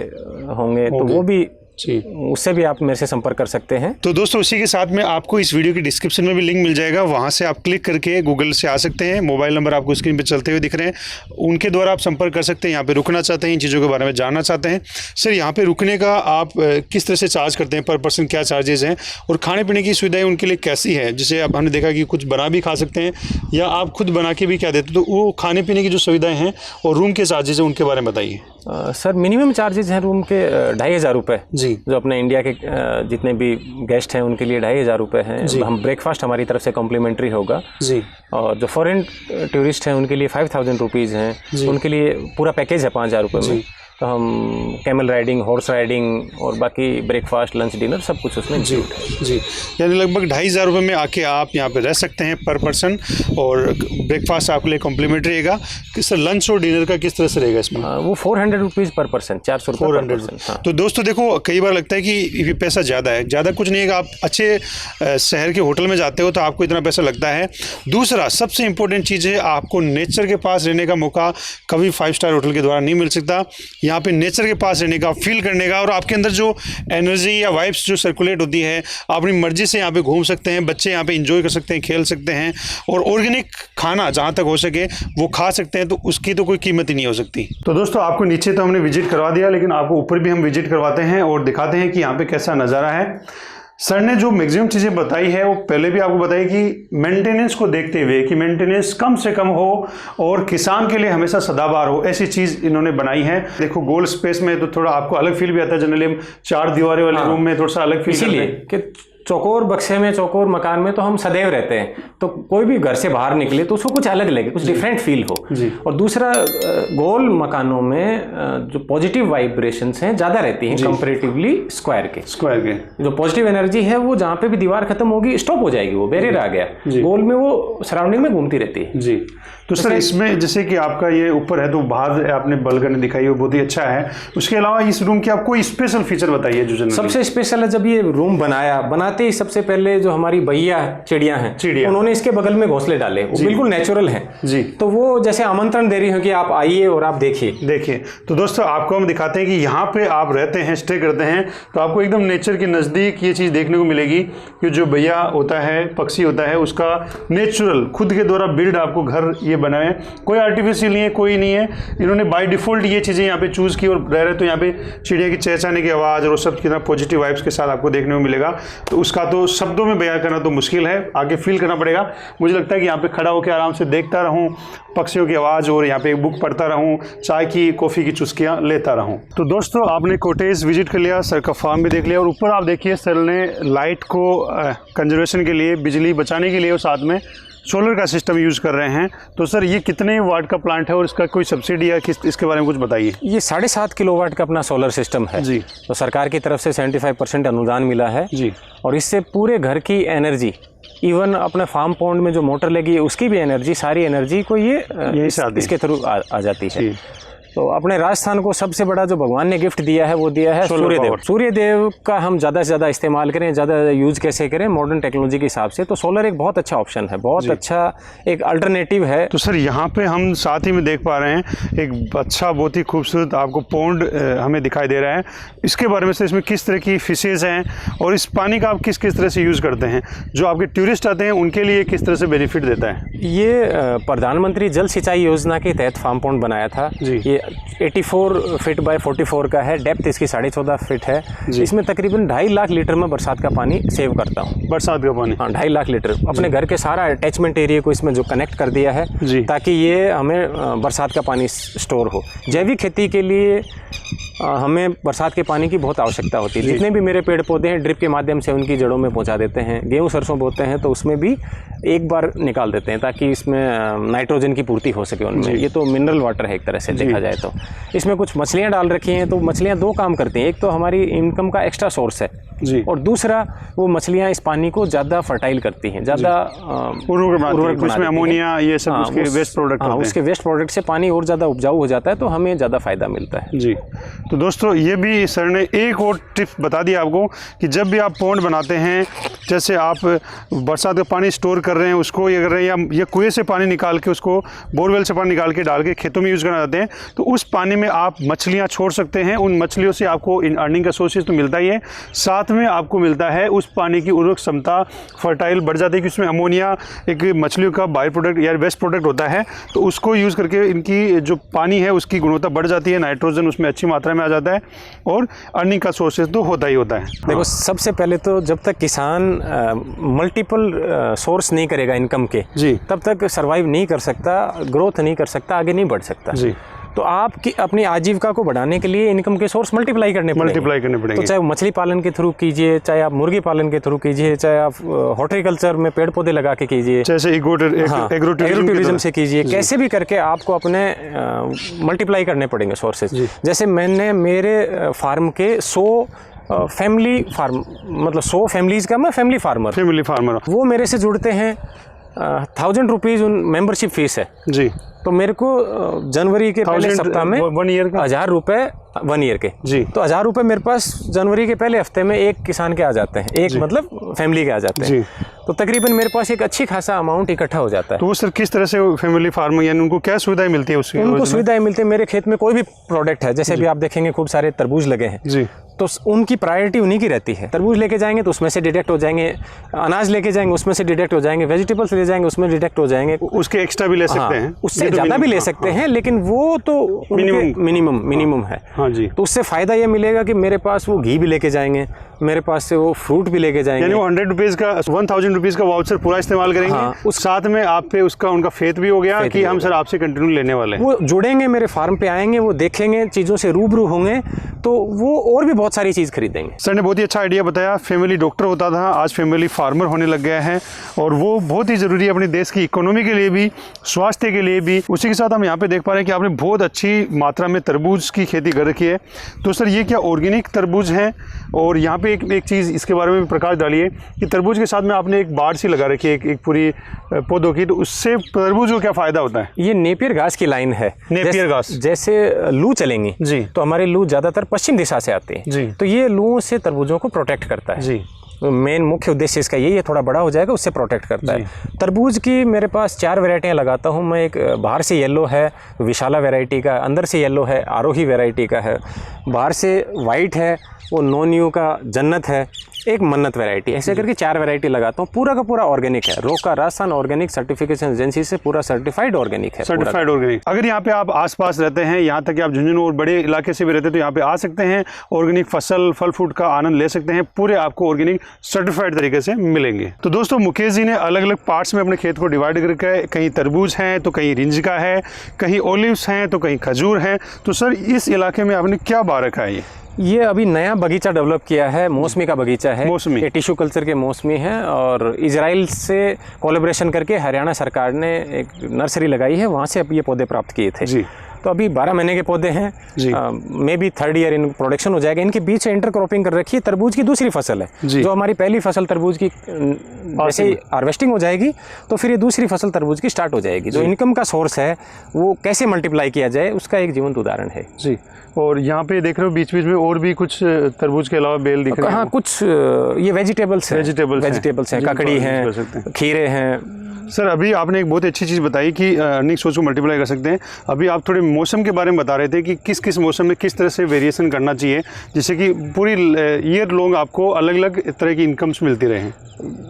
होंगे, तो वो भी उससे भी आप मेरे से संपर्क कर सकते हैं। तो दोस्तों उसी के साथ में आपको इस वीडियो की डिस्क्रिप्शन में भी लिंक मिल जाएगा, वहां से आप क्लिक करके गूगल से आ सकते हैं। मोबाइल नंबर आपको स्क्रीन पे चलते हुए दिख रहे हैं, उनके द्वारा आप संपर्क कर सकते हैं। यहाँ पे रुकना चाहते हैं, इन चीज़ों के बारे में जानना चाहते हैं। सर यहाँ पे रुकने का आप किस तरह से चार्ज करते हैं, पर पर्सन क्या चार्जेस हैं, और खाने पीने की सुविधाएं उनके लिए कैसी है? जैसे अब हमने देखा कि कुछ बना भी खा सकते हैं या आप खुद बना के भी क्या देते, तो वो खाने पीने की जो सुविधाएं हैं और रूम के चार्जेस हैं उनके बारे में बताइए। सर मिनिमम चार्जेस हैं रूम के 2500 रुपये जी, जो अपने इंडिया के जितने भी गेस्ट हैं उनके लिए 2500 रुपये हैं। हम ब्रेकफास्ट हमारी तरफ से कॉम्प्लीमेंट्री होगा जी। और जो फॉरेन टूरिस्ट हैं उनके लिए 5000 रुपीज़ हैं, उनके लिए पूरा पैकेज है 5000 रुपये में। तो हम कैमल राइडिंग, हॉर्स राइडिंग और बाकी ब्रेकफास्ट, लंच, डिनर सब कुछ उसमें जी। यानी लगभग 2500 रुपये में आके आप यहाँ पे रह सकते हैं पर पर्सन, और ब्रेकफास्ट आपके लिए कॉम्प्लीमेंट्री रहेगा। सर लंच और डिनर का किस तरह से रहेगा इसमें? वो 400 रुपीज़ पर पर्सन, 400 रुपये पर पर्सन। तो दोस्तों देखो, कई बार लगता है कि ये पैसा ज़्यादा है, ज़्यादा कुछ नहीं है। आप अच्छे शहर के होटल में जाते हो तो आपको इतना पैसा लगता है। दूसरा सबसे इंपॉर्टेंट चीज़ है, आपको नेचर के पास रहने का मौका कभी 5 स्टार होटल के द्वारा नहीं मिल सकता। यहाँ पे नेचर के पास रहने का, फील करने का, और आपके अंदर जो एनर्जी या वाइब्स जो सर्कुलेट होती है, आप अपनी मर्जी से यहाँ पे घूम सकते हैं। बच्चे यहाँ पे एंजॉय कर सकते हैं, खेल सकते हैं, और ऑर्गेनिक खाना जहाँ तक हो सके वो खा सकते हैं। तो उसकी तो कोई कीमत ही नहीं हो सकती। तो दोस्तों आपको नीचे तो हमने विजिट करवा दिया, लेकिन आपको ऊपर भी हम विजिट करवाते हैं और दिखाते हैं कि यहाँ पे कैसा नज़ारा है। सर ने जो मैक्सिमम चीज़ें बताई है वो पहले भी आपको बताई कि मेंटेनेंस को देखते हुए, कि मेंटेनेंस कम से कम हो और किसान के लिए हमेशा सदाबहार हो, ऐसी चीज़ इन्होंने बनाई है। देखो गोल स्पेस में तो थोड़ा आपको अलग फील भी आता है। जनरली हम 4 दीवारें वाले रूम में थोड़ा सा अलग फील करते हैं कि चौकोर बक्से में, चौकोर मकान में तो हम सदैव रहते हैं, तो कोई भी घर से बाहर निकले तो उसको कुछ अलग लगे, कुछ डिफरेंट फील हो। और दूसरा, गोल मकानों में जो पॉजिटिव वाइब्रेशंस हैं ज़्यादा रहती हैं कंपैरेटिवली स्क्वायर के। जो पॉजिटिव एनर्जी है वो जहाँ पे भी दीवार खत्म होगी स्टॉप हो जाएगी, वो बैरियर आ गया। गोल में वो सराउंडिंग में घूमती रहती है जी। तो सर इसमें जैसे कि आपका ये ऊपर है तो बाहर आपने बालकनी दिखाई, वो बहुत ही अच्छा है। उसके अलावा इस रूम की आप कोई स्पेशल फीचर बताइए जो सबसे स्पेशल है। जब ये रूम बनाते ही सबसे पहले जो हमारी भैया चिड़िया हैं, उन्होंने इसके बगल में घोंसले डाले, वो बिल्कुल नेचुरल है जी। तो वो जैसे आमंत्रण दे रही हो कि आप आइए और आप देखिए। तो दोस्तों आपको हम दिखाते हैं कि यहाँ पे आप रहते हैं, स्टे करते हैं, तो आपको एकदम नेचर के नज़दीक ये चीज़ देखने को मिलेगी कि जो भैया होता है, पक्षी होता है, उसका नेचुरल खुद के द्वारा बिल्ड आपको घर ये बनाए, कोई आर्टिफिशियल नहीं है, कोई नहीं है। इन्होंने बाय डिफॉल्ट ये चीज़ें यहाँ पे चूज़ की और रह रहे, तो यहाँ पे चिड़िया की चहचहाने की आवाज़ और सब कितना पॉजिटिव वाइब्स के साथ आपको देखने को मिलेगा। तो उसका तो शब्दों में बयां करना तो मुश्किल है, आगे फील करना पड़ेगा। मुझे लगता है कि यहाँ पे खड़ा होकर आराम से देखता रहूँ पक्षियों की आवाज़, और यहाँ पे एक बुक पढ़ता रहूँ, चाय की, कॉफ़ी की चुस्कियाँ लेता रहूँ। तो दोस्तों आपने कॉटेज विजिट कर लिया, सर का फार्म भी देख लिया, और ऊपर आप देखिए सर ने लाइट को कंजर्वेशन के लिए, बिजली बचाने के लिए, और साथ में सोलर का सिस्टम यूज़ कर रहे हैं। तो सर ये कितने वाट का प्लांट है और इसका कोई सब्सिडी या इसके बारे में कुछ बताइए। ये 7.5 किलोवाट का अपना सोलर सिस्टम है जी। तो सरकार की तरफ से 75% अनुदान मिला है जी, और इससे पूरे घर की एनर्जी, इवन अपने फार्म पॉन्ड में जो मोटर लगी है उसकी भी एनर्जी, सारी एनर्जी को ये इसके थ्रू आ जाती है। तो अपने राजस्थान को सबसे बड़ा जो भगवान ने गिफ्ट दिया है वो दिया है सूर्यदेव। सूर्यदेव का हम ज़्यादा से ज़्यादा इस्तेमाल करें, ज़्यादा यूज़ कैसे करें मॉडर्न टेक्नोलॉजी के हिसाब से, तो सोलर एक बहुत अच्छा ऑप्शन है, बहुत अच्छा एक अल्टरनेटिव है। तो सर यहाँ पे हम साथ ही में देख पा रहे हैं एक अच्छा, बहुत ही खूबसूरत आपको पॉन्ड हमें दिखाई दे रहा है। इसके बारे में से इसमें किस तरह की फिशेज़ हैं और इस पानी का आप किस किस तरह से यूज़ करते हैं, जो आपके टूरिस्ट आते हैं उनके लिए किस तरह से बेनिफिट देता है? ये प्रधानमंत्री जल सिंचाई योजना के तहत फार्म पॉन्ड बनाया था जी। ये 84 फीट बाय 44 का है, डेप्थ इसकी 14.5 फीट है। इसमें तकरीबन 2.5 लाख लीटर में बरसात का पानी सेव करता हूँ। बरसात का पानी? हाँ, 2.5 लाख लीटर अपने घर के सारा अटैचमेंट एरिया को इसमें जो कनेक्ट कर दिया है, ताकि ये हमें बरसात का पानी स्टोर हो। जैविक खेती के लिए हमें बरसात के पानी की बहुत आवश्यकता होती है। जितने भी मेरे पेड़ पौधे हैं ड्रिप के माध्यम से उनकी जड़ों में पहुंचा देते हैं। गेहूं सरसों बोते हैं तो उसमें भी एक बार निकाल देते हैं, ताकि इसमें नाइट्रोजन की पूर्ति हो सके उनमें। ये तो मिनरल वाटर है एक तरह से देखा जाए तो। इसमें कुछ मछलियाँ डाल रखी हैं, तो मछलियाँ 2 काम करती हैं। एक तो हमारी इनकम का एक्स्ट्रा सोर्स है और दूसरा वो मछलियाँ इस पानी को ज़्यादा फर्टाइल करती हैं, ज़्यादा उर्वरक, उसमें अमोनिया ये सब उसके वेस्ट प्रोडक्ट होते हैं। उसके वेस्ट प्रोडक्ट से पानी और ज़्यादा उपजाऊ हो जाता है, तो हमें ज़्यादा फायदा मिलता है। जी, तो दोस्तों ये भी सर ने एक और टिप बता दिया आपको कि जब भी आप पॉन्ड बनाते हैं, जैसे आप बरसात का पानी स्टोर कर रहे हैं, उसको ये कर रहे हैं, या कुएं से पानी निकाल के, उसको बोरवेल से पानी निकाल के डाल के खेतों में यूज़ करना चाहते हैं, तो उस पानी में आप मछलियाँ छोड़ सकते हैं। उन मछलियों से आपको इन अर्निंग का सोर्सेज तो मिलता ही है, साथ में आपको मिलता है उस पानी की उर्वरक क्षमता, फर्टाइल बढ़ जाती है, कि उसमें अमोनिया एक मछलियों का बाई प्रोडक्ट या वेस्ट प्रोडक्ट होता है, तो उसको यूज़ करके इनकी जो पानी है उसकी गुणवत्ता बढ़ जाती है, नाइट्रोजन उसमें अच्छी मात्रा में आ जाता है और अर्निंग का सोर्सेज तो होता ही होता है। देखो, सबसे पहले तो जब तक किसान मल्टीपल सोर्स नहीं करेगा इनकम के, तब तक सर्वाइव नहीं कर सकता, ग्रोथ नहीं कर सकता, आगे नहीं बढ़ सकता। तो आपकी अपनी आजीविका को बढ़ाने के लिए इनकम के सोर्स मल्टीप्लाई करने पड़ेंगे। तो चाहे मछली पालन के थ्रू कीजिए, चाहे आप मुर्गी पालन के थ्रू कीजिए, चाहे आप हॉर्टिकल्चर में पेड़ पौधे लगा के कीजिए, जैसे एग्रो टूरिज्म से कीजिए, कैसे भी करके आपको अपने मल्टीप्लाई करने पड़ेंगे सोर्सेज। जैसे मैंने मेरे फार्म के 100 फैमिली फार्म, मतलब 100 फैमिलीज का मैं फैमिली फार्मर, वो मेरे से जुड़ते हैं। 1000 रुपीज़ उन मेंबरशिप फीस है जी। तो मेरे को जनवरी के पहले सप्ताह में 1 ईयर का 1000 रुपये 1 ईयर के जी। तो 1000 रुपये मेरे पास जनवरी के पहले हफ्ते में एक किसान के आ जाते हैं, एक मतलब फैमिली के आ जाते हैं। तो तकरीबन मेरे पास एक अच्छी खासा अमाउंट इकट्ठा हो जाता है। तो वो सर किस तरह से फैमिली फार्मर, यानी उनको क्या सुविधाएं मिलती है उसकी? उनको सुविधाएं मिलती है, मेरे खेत में कोई भी प्रोडक्ट है, जैसे भी आप देखेंगे खूब सारे तरबूज लगे हैं जी, तो उनकी प्रायोरिटी उन्हीं की रहती है। तरबूज लेके जाएंगे तो उसमें से डिडक्ट हो जाएंगे, अनाज लेके जाएंगे उसमें से डिडक्ट हो जाएंगे, वेजिटेबल्स ले जाएंगे उसमें डिडक्ट हो जाएंगे, उसके एक्स्ट्रा भी ले सकते हैं, उससे ज़्यादा भी ले सकते हैं, लेकिन वो तो मिनिमम है। हाँ जी। तो उससे फ़ायदा ये मिलेगा कि मेरे पास वो घी भी लेके जाएंगे, मेरे पास से वो फ्रूट भी लेके जाएंगे, यानी वो 100 रुपीज़ का 1000 रुपीज़ का वाउचर पूरा इस्तेमाल करेंगे। उस साथ में आप पे उसका उनका फेथ भी हो गया कि हम सर आपसे कंटिन्यू लेने वाले हैं। वो जुड़ेंगे, मेरे फार्म पे आएंगे, वो देखेंगे, चीज़ों से रूबरू होंगे, तो वो और भी बहुत सारी चीज़ खरीदेंगे। सर ने बहुत ही अच्छा आइडिया बताया। फैमिली डॉक्टर होता था, आज फैमिली फार्मर होने लग गया है, और वो बहुत ही ज़रूरी है अपने देश की इकोनॉमी के लिए भी, स्वास्थ्य के लिए भी। उसी के साथ हम यहाँ पे देख पा रहे हैं कि आपने बहुत अच्छी मात्रा में तरबूज की खेती कर रखी है। तो सर ये क्या ऑर्गेनिक तरबूज हैं? और यहाँ पे एक चीज़ इसके बारे में भी प्रकाश डालिए कि तरबूज के साथ में आपने एक बाड़ सी लगा रखी है, एक पूरी पौधों की, तो उससे तरबूज को क्या फ़ायदा होता है? ये नेपियर घास की लाइन है। नेपियर घास, जैसे लू चलेंगी जी, तो हमारे लू ज़्यादातर पश्चिम दिशा से आती है जी, तो ये लू से तरबूजों को प्रोटेक्ट करता है जी। मेन मुख्य उद्देश्य इसका यही है, थोड़ा बड़ा हो जाएगा उससे प्रोटेक्ट करता है। तरबूज की मेरे पास 4 वैरायटियाँ लगाता हूँ मैं। एक बाहर से येलो है, विशाला वैरायटी का, अंदर से येलो है, आरोही वैरायटी का है, बाहर से वाइट है, वो नॉन यू का जन्नत है, एक मन्नत वैरायटी, ऐसे करके 4 वैरायटी लगाता हूँ। पूरा का पूरा ऑर्गेनिक है, रोका राजस्थान ऑर्गेनिक सर्टिफिकेशन एजेंसी से पूरा सर्टिफाइड ऑर्गेनिक है। Certified organic. अगर यहाँ पे आप आसपास रहते हैं, यहाँ तक कि आप झुंझुनू और बड़े इलाके से भी रहते हैं, तो यहाँ पे आ सकते हैं, ऑर्गेनिक फसल फल फ्रूट का आनंद ले सकते हैं, पूरे आपको ऑर्गेनिक सर्टिफाइड तरीके से मिलेंगे। तो दोस्तों, मुकेश जी ने अलग अलग पार्ट्स में अपने खेत को डिवाइड करके, कहीं तरबूज हैं तो कहीं रिंजका है, कहीं ओलिव्स हैं तो कहीं खजूर हैं। तो सर इस इलाके में आपने क्या बा रखा है? ये अभी नया बगीचा डेवलप किया है, मौसमी का बगीचा है। मौसमी, ये टिश्यू कल्चर के मौसमी है, और इजराइल से कोलैबोरेशन करके हरियाणा सरकार ने एक नर्सरी लगाई है, वहाँ से अब ये पौधे प्राप्त किए थे जी। तो अभी 12 महीने के पौधे हैं, may be 3rd year in production हो जाएगा। इनके बीच से इंटरक्रॉपिंग कर रखी है। तरबूज की दूसरी फसल है, जो हमारी पहली फसल तरबूज की जैसे ही हार्वेस्टिंग हो जाएगी तो फिर ये दूसरी फसल तरबूज की स्टार्ट हो जाएगी। जो इनकम का सोर्स है वो कैसे मल्टीप्लाई किया जाए, उसका एक जीवंत उदाहरण है जी। और यहाँ पे देख रहे हो बीच बीच में और भी कुछ तरबूज के अलावा बेल दिख रहे हैं। हाँ, कुछ ये वेजिटेबल्स हैं, ककड़ी हैं, खीरे हैं। सर अभी आपने एक बहुत अच्छी चीज़ बताई कि अर्निंग सोर्स को मल्टीप्लाई कर सकते हैं। अभी आप थोड़े मौसम के बारे में बता रहे थे कि किस किस मौसम में किस तरह से वेरिएशन करना चाहिए, जिससे कि पूरी ईयर लॉन्ग आपको अलग अलग तरह की इनकम्स मिलती रहे।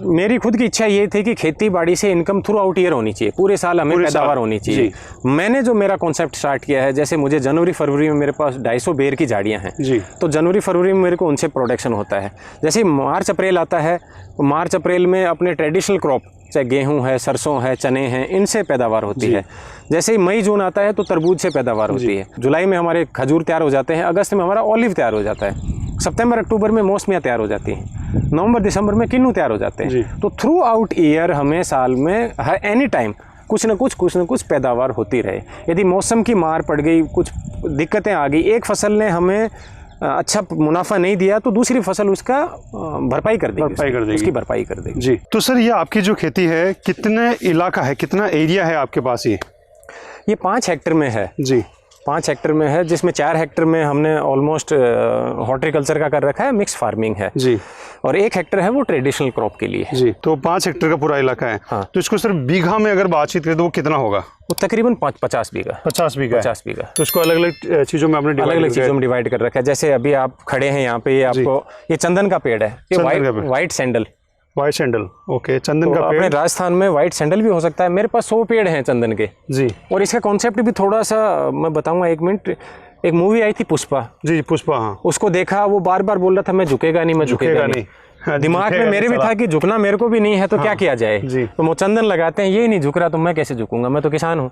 मेरी खुद की इच्छा ये थी कि खेती बाड़ी से इनकम थ्रू आउट ईयर होनी चाहिए, पूरे साल हमें पैदावार होनी चाहिए। मैंने जो मेरा कॉन्सेप्ट स्टार्ट किया है, जैसे मुझे जनवरी फरवरी में मेरे पास 250 बेर की झाड़ियाँ हैं जी, तो जनवरी फरवरी में मेरे को उनसे प्रोडक्शन होता है। जैसे मार्च अप्रैल आता है, मार्च अप्रैल में अपने ट्रेडिशनल क्रॉप चाहे गेहूं है, सरसों है, चने हैं, इनसे पैदावार होती है। जैसे ही मई जून आता है तो तरबूज से पैदावार होती है। जुलाई में हमारे खजूर तैयार हो जाते हैं, अगस्त में हमारा ऑलिव तैयार हो जाता है, सितंबर अक्टूबर में मौसमियाँ तैयार हो जाती हैं, नवंबर दिसंबर में किन्नू तैयार हो जाते हैं। तो थ्रू आउट ईयर हमें साल में एनी टाइम कुछ न कुछ पैदावार होती रहे। यदि मौसम की मार पड़ गई, कुछ दिक्कतें आ गई, एक फसल ने हमें अच्छा मुनाफा नहीं दिया तो दूसरी फसल उसका भरपाई कर देगी, उसकी भरपाई कर देगी। जी, तो सर ये आपकी जो खेती है कितने इलाका है, कितना एरिया है आपके पास? ये 5 हेक्टेयर में है जी, 5 हेक्टेयर में है, जिसमें 4 हेक्टेयर में हमने ऑलमोस्ट हॉर्टिकल्चर का कर रखा है, मिक्स फार्मिंग है जी, और 1 हेक्टेयर है वो ट्रेडिशनल क्रॉप के लिए जी। तो 5 हेक्टेयर का पूरा इलाका है। हाँ। तो इसको सर बीघा में अगर बातचीत करें तो वो कितना होगा? वो तकरीबन 50 बीघा। 50 बीघा। तो इसको अलग अलग चीज़ों में आपने अलग-अलग चीज़ों में डिवाइड कर रखा है। जैसे अभी आप खड़े हैं यहाँ पे, ये आपको ये चंदन का पेड़ है, ये white sandal. White sandal, okay, चंदन का पेड़। अपने राजस्थान में वाइट सैंडल भी हो सकता है। मेरे पास 100 पेड़ हैं चंदन के जी। और इसका कॉन्सेप्ट भी थोड़ा सा मैं बताऊंगा, 1 मिनट। एक मूवी आई थी पुष्पा जी, पुष्पा, हाँ, उसको देखा, वो बार बार बोल रहा था मैं झुकेगा नहीं, मैं झुकेगा नहीं। दिमाग में मेरे भी था कि झुकना मेरे को भी नहीं है तो क्या किया जाए जी। तो वो चंदन लगाते हैं, ये नहीं झुक रहा तो मैं कैसे झुकूंगा, मैं तो किसान हूँ।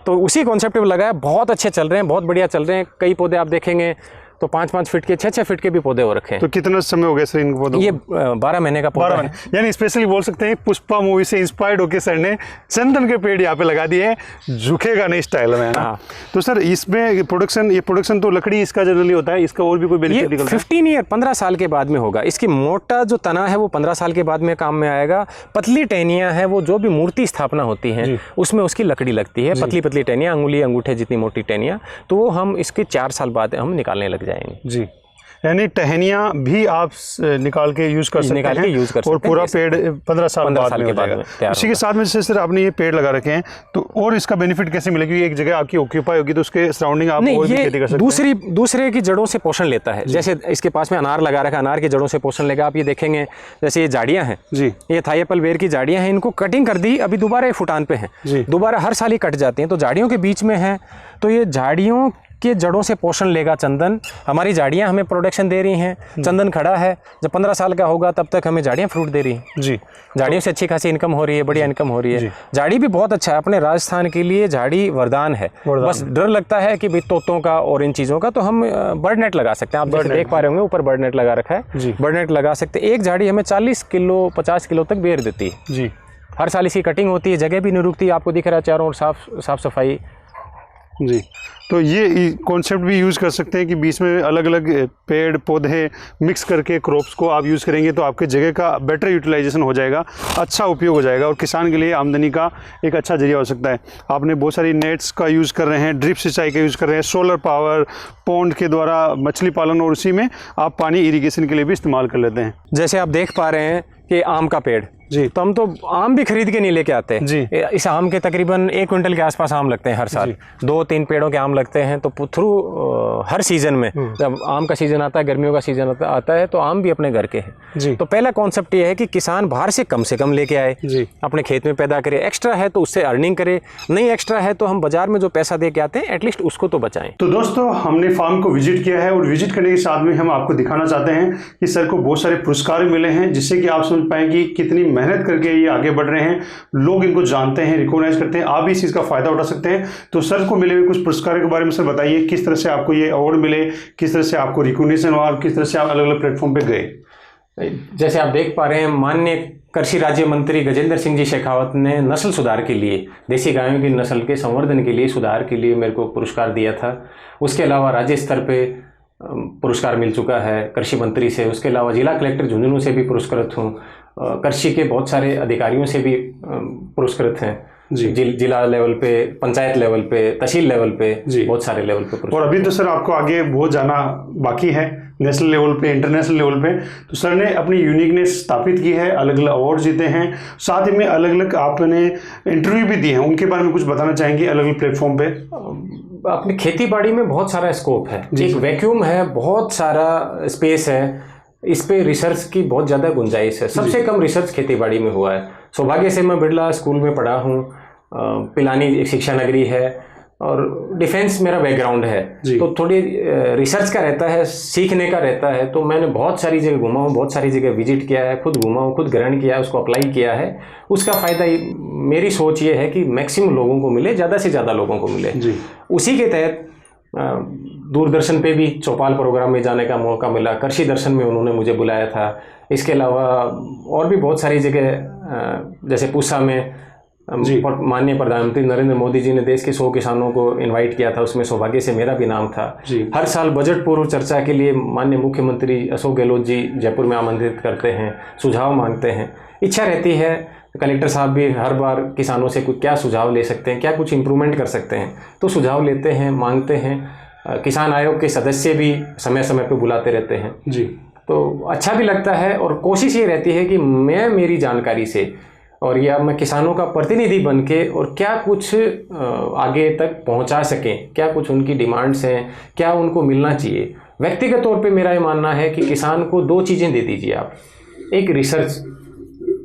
तो उसी कॉन्सेप्ट पे लगाया, बहुत अच्छे चल रहे हैं, बहुत बढ़िया चल रहे हैं। कई पौधे आप देखेंगे तो 5-5 फीट के, 6-6 फीट के भी पौधे हो रखे हैं। तो कितना समय हो गया सर इन पौधों? ये 12 महीने का पौधा है। यानी स्पेशली बोल सकते हैं पुष्पा मूवी से इंस्पायर्ड होकर सर ने चंदन के पेड़ यहाँ पे लगा दिए हैं, झुकेगा नहीं स्टाइल में, है ना? तो सर इसमें प्रोडक्शन तो लकड़ी इसका जनरली होता है, इसका और भी कोई बेनिफिट निकलता है? 15 ईयर 15 साल के बाद में होगा। इसकी मोटा जो तना है वो 15 साल के बाद में काम में आएगा। पतली टहनियाँ हैं, वो जो भी मूर्ति स्थापना होती है उसमें उसकी लकड़ी लगती है, पतली पतली टहनियाँ, अंगुली अंगूठे जितनी मोटी टहनियाँ, तो वो हम इसके 4 साल बाद हम निकालने लग जाएंगे जी। यानी टहनियाँ भी आप निकाल के यूज़ कर सकते हैं और पूरा पेड़ 15 साल के बाद में। इसी के साथ में जैसे सर आपने ये पेड़ लगा रखे हैं, तो और इसका बेनिफिट कैसे मिलेगा? एक जगह आपकी ऑक्यूपाई होगी तो उसके सराउंडिंग आप और भी खेती कर सकते हैं। दूसरे की जड़ों से पोषण लेता है। जैसे इसके पास में अनार लगा रखा है, अनार की जड़ों से पोषण लेगा। आप ये देखेंगे जैसे ये झाड़ियाँ हैं जी, ये थाई एप्पल बेर की झाड़ियाँ हैं, इनको कटिंग कर दी, अभी दोबारा ये फुटान पे हैं, दोबारा हर साल ही कट जाती हैं, तो झाड़ियों के बीच में है, तो ये झाड़ियों के जड़ों से पोषण लेगा चंदन। हमारी झाड़ियाँ हमें प्रोडक्शन दे रही हैं, चंदन खड़ा है, जब 15 साल का होगा तब तक हमें झाड़ियाँ फ्रूट दे रही हैं जी। झाड़ियों से अच्छी खासी इनकम हो रही है, बढ़िया इनकम हो रही है। झाड़ी भी बहुत अच्छा है, अपने राजस्थान के लिए झाड़ी वरदान है। बस डर लगता है कि भाई तोतों का और इन चीज़ों का, तो हम बर्ड नेट लगा सकते हैं। आप जैसे देख पा रहे होंगे ऊपर बर्ड नेट लगा रखा है, बर्ड नेट लगा सकते हैं। एक झाड़ी हमें 40 किलो 50 किलो तक बेर देती है जी। हर साल इसकी कटिंग होती है, जगह भी नहीं रुकती, आपको दिख रहा है चारों ओर साफ सफाई जी। तो ये कॉन्सेप्ट भी यूज़ कर सकते हैं कि बीच में अलग अलग पेड़ पौधे मिक्स करके क्रॉप्स को आप यूज़ करेंगे तो आपके जगह का बेटर यूटिलाइजेशन हो जाएगा, अच्छा उपयोग हो जाएगा और किसान के लिए आमदनी का एक अच्छा जरिया हो सकता है। आपने बहुत सारी नेट्स का यूज़ कर रहे हैं, ड्रिप सिंचाई का यूज़ कर रहे हैं, सोलर पावर, पॉन्ड के द्वारा मछली पालन, और उसी में आप पानी इरीगेशन के लिए भी इस्तेमाल कर लेते हैं। जैसे आप देख पा रहे हैं कि आम का पेड़ जी, तो हम तो आम भी खरीद के नहीं लेके आते जी। इस आम के तकरीबन 1 क्विंटल के आसपास आम लगते हैं हर साल, 2-3 पेड़ों के आम लगते हैं। तो थ्रू हर सीजन में, जब आम का सीजन आता है, गर्मियों का सीजन आता है, तो आम भी अपने घर के हैं जी। तो पहला कॉन्सेप्ट ये है कि किसान बाहर से कम लेके आए जी, अपने खेत में पैदा करे। एक्स्ट्रा है तो उससे अर्निंग करे, नहीं एक्स्ट्रा है तो हम बाजार में जो पैसा दे के आते हैं एटलीस्ट उसको तो बचाएं। तो दोस्तों हमने फार्म को विजिट किया है और विजिट करने के साथ में हम आपको दिखाना चाहते हैं कि सर को बहुत सारे पुरस्कार मिले हैं, जिससे कि आप समझ पाएं कि कितनी मेहनत करके ये आगे बढ़ रहे हैं, लोग इनको जानते हैं, रिकॉग्नाइज करते हैं। आप भी इस चीज़ का फायदा उठा सकते हैं। तो सर को मिले हुए कुछ पुरस्कारों के बारे में सर बताइए, किस तरह से आपको ये अवार्ड मिले, किस तरह से आपको रिकॉग्निशन हुआ, किस तरह से आप अलग अलग प्लेटफॉर्म पे गए? जैसे आप देख पा रहे हैं, माननीय कृषि राज्य मंत्री गजेंद्र सिंह जी शेखावत ने नस्ल सुधार के लिए, देसी गायों की नस्ल के संवर्धन के लिए, सुधार के लिए मेरे को पुरस्कार दिया था। उसके अलावा राज्य स्तर पे पुरस्कार मिल चुका है कृषि मंत्री से। उसके अलावा जिला कलेक्टर झुंझुनू से भी पुरस्कृत हूँ, कृषि के बहुत सारे अधिकारियों से भी पुरस्कृत हैं जी। जिला लेवल पे, पंचायत लेवल पे, तहसील लेवल पे, बहुत सारे लेवल पे। और अभी तो सर आपको आगे बहुत जाना बाकी है, नेशनल लेवल पे, इंटरनेशनल लेवल पे। तो सर ने अपनी यूनिकनेस स्थापित की है, अलग अलग अवार्ड जीते हैं, साथ ही में अलग अलग आपने इंटरव्यू भी दिए हैं, उनके बारे में कुछ बताना चाहेंगे अलग अलग प्लेटफॉर्म पे? अपनी खेती बाड़ी में बहुत सारा स्कोप है, एक वैक्यूम है, बहुत सारा स्पेस है। इस पे रिसर्च की बहुत ज़्यादा गुंजाइश है। सबसे कम रिसर्च खेतीबाड़ी में हुआ है। सौभाग्य से मैं बिरला स्कूल में पढ़ा हूँ, पिलानी एक शिक्षा नगरी है और डिफेंस मेरा बैकग्राउंड है, तो थोड़ी रिसर्च का रहता है, सीखने का रहता है। तो मैंने बहुत सारी जगह घूमा हूँ, बहुत सारी जगह विजिट किया है, खुद घूमा हूँ, खुद ग्रहण किया है, उसको अप्लाई किया है। उसका फ़ायदा मेरी सोच ये है कि मैक्सिमम लोगों को मिले, ज़्यादा से ज़्यादा लोगों को मिले। उसी के तहत दूरदर्शन पे भी चौपाल प्रोग्राम में जाने का मौका मिला, कृषि दर्शन में उन्होंने मुझे बुलाया था। इसके अलावा और भी बहुत सारी जगह, जैसे पूसा में माननीय प्रधानमंत्री नरेंद्र मोदी जी ने देश के 100 किसानों को इनवाइट किया था, उसमें सौभाग्य से मेरा भी नाम था। हर साल बजट पूर्व चर्चा के लिए माननीय मुख्यमंत्री अशोक गहलोत जी जयपुर में आमंत्रित करते हैं, सुझाव मांगते हैं। इच्छा रहती है कलेक्टर साहब भी हर बार किसानों से कुछ क्या सुझाव ले सकते हैं, क्या कुछ इम्प्रूवमेंट कर सकते हैं, तो सुझाव लेते हैं, मांगते हैं। किसान आयोग के सदस्य भी समय समय पर बुलाते रहते हैं जी, तो अच्छा भी लगता है। और कोशिश ये रहती है कि मैं मेरी जानकारी से और या मैं किसानों का प्रतिनिधि बन के और क्या कुछ आगे तक पहुंचा सकें, क्या कुछ उनकी डिमांड्स हैं, क्या उनको मिलना चाहिए। व्यक्तिगत तौर पे मेरा ये मानना है कि किसान को 2 चीज़ें दे दीजिए आप। एक रिसर्च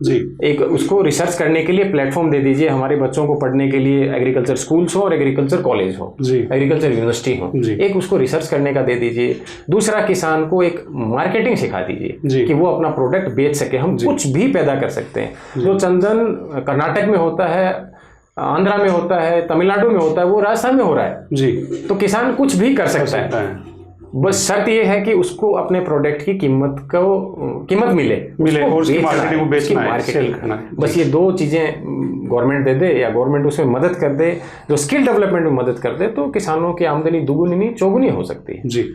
जी, एक उसको रिसर्च करने के लिए प्लेटफॉर्म दे दीजिए। हमारे बच्चों को पढ़ने के लिए एग्रीकल्चर स्कूल्स हो और एग्रीकल्चर कॉलेज हो, एग्रीकल्चर यूनिवर्सिटी हो, एक उसको रिसर्च करने का दे दीजिए। दूसरा, किसान को एक मार्केटिंग सिखा दीजिए कि वो अपना प्रोडक्ट बेच सके। हम कुछ भी पैदा कर सकते हैं। जो चंदन कर्नाटक में होता है, आंध्रा में होता है, तमिलनाडु में होता है, वो राजस्थान में हो रहा है जी। तो किसान कुछ भी कर सकता है। बस शर्त ये है कि उसको अपने प्रोडक्ट की कीमत मिले और उसकी मार्केटिंग को बेचना है। बस ये 2 चीज़ें गवर्नमेंट दे दे या गवर्नमेंट उसमें मदद कर दे, जो स्किल डेवलपमेंट में मदद कर दे, तो किसानों की आमदनी दुगुनी नहीं चौगुनी हो सकती है जी।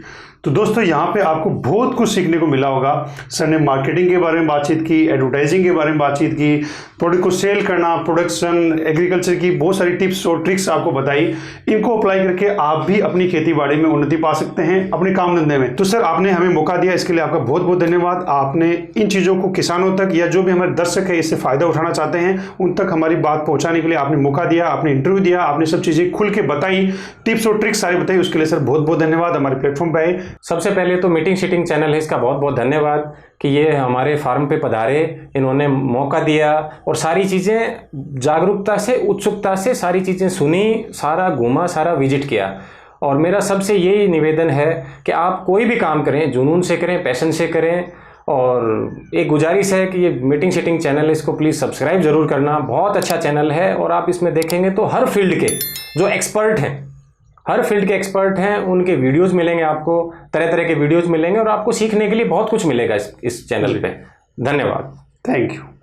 तो दोस्तों यहाँ पे आपको बहुत कुछ सीखने को मिला होगा। सर ने मार्केटिंग के बारे में बातचीत की, एडवर्टाइजिंग के बारे में बातचीत की, प्रोडक्ट को सेल करना, प्रोडक्शन, एग्रीकल्चर की बहुत सारी टिप्स और ट्रिक्स आपको बताई। इनको अप्लाई करके आप भी अपनी खेती बाड़ी में उन्नति पा सकते हैं, अपने काम धंधे में। तो सर आपने हमें मौका दिया, इसके लिए आपका बहुत बहुत धन्यवाद। आपने इन चीज़ों को किसानों तक या जो भी हमारे दर्शक है इससे फ़ायदा उठाना चाहते हैं उन तक हमारी बात पहुँचाने के लिए आपने मौका दिया, आपने इंटरव्यू दिया, आपने सब चीज़ें खुल के बताई, टिप्स और ट्रिक्स सारी बताई। उसके लिए सर बहुत बहुत धन्यवाद हमारे प्लेटफॉर्म पर आए। सबसे पहले तो मीटिंग शीटिंग चैनल है, इसका बहुत बहुत धन्यवाद कि ये हमारे फार्म पे पधारे, इन्होंने मौका दिया और सारी चीज़ें जागरूकता से, उत्सुकता से सारी चीज़ें सुनी, सारा घूमा, सारा विजिट किया। और मेरा सबसे यही निवेदन है कि आप कोई भी काम करें जुनून से करें, पैशन से करें। और एक गुजारिश है कि ये मीटिंग शीटिंग चैनल है, इसको प्लीज़ सब्सक्राइब ज़रूर करना। बहुत अच्छा चैनल है और आप इसमें देखेंगे तो हर फील्ड के जो एक्सपर्ट हैं, हर फील्ड के एक्सपर्ट हैं, उनके वीडियोस मिलेंगे आपको, तरह तरह के वीडियोस मिलेंगे और आपको सीखने के लिए बहुत कुछ मिलेगा इस चैनल पे। धन्यवाद। Thank you.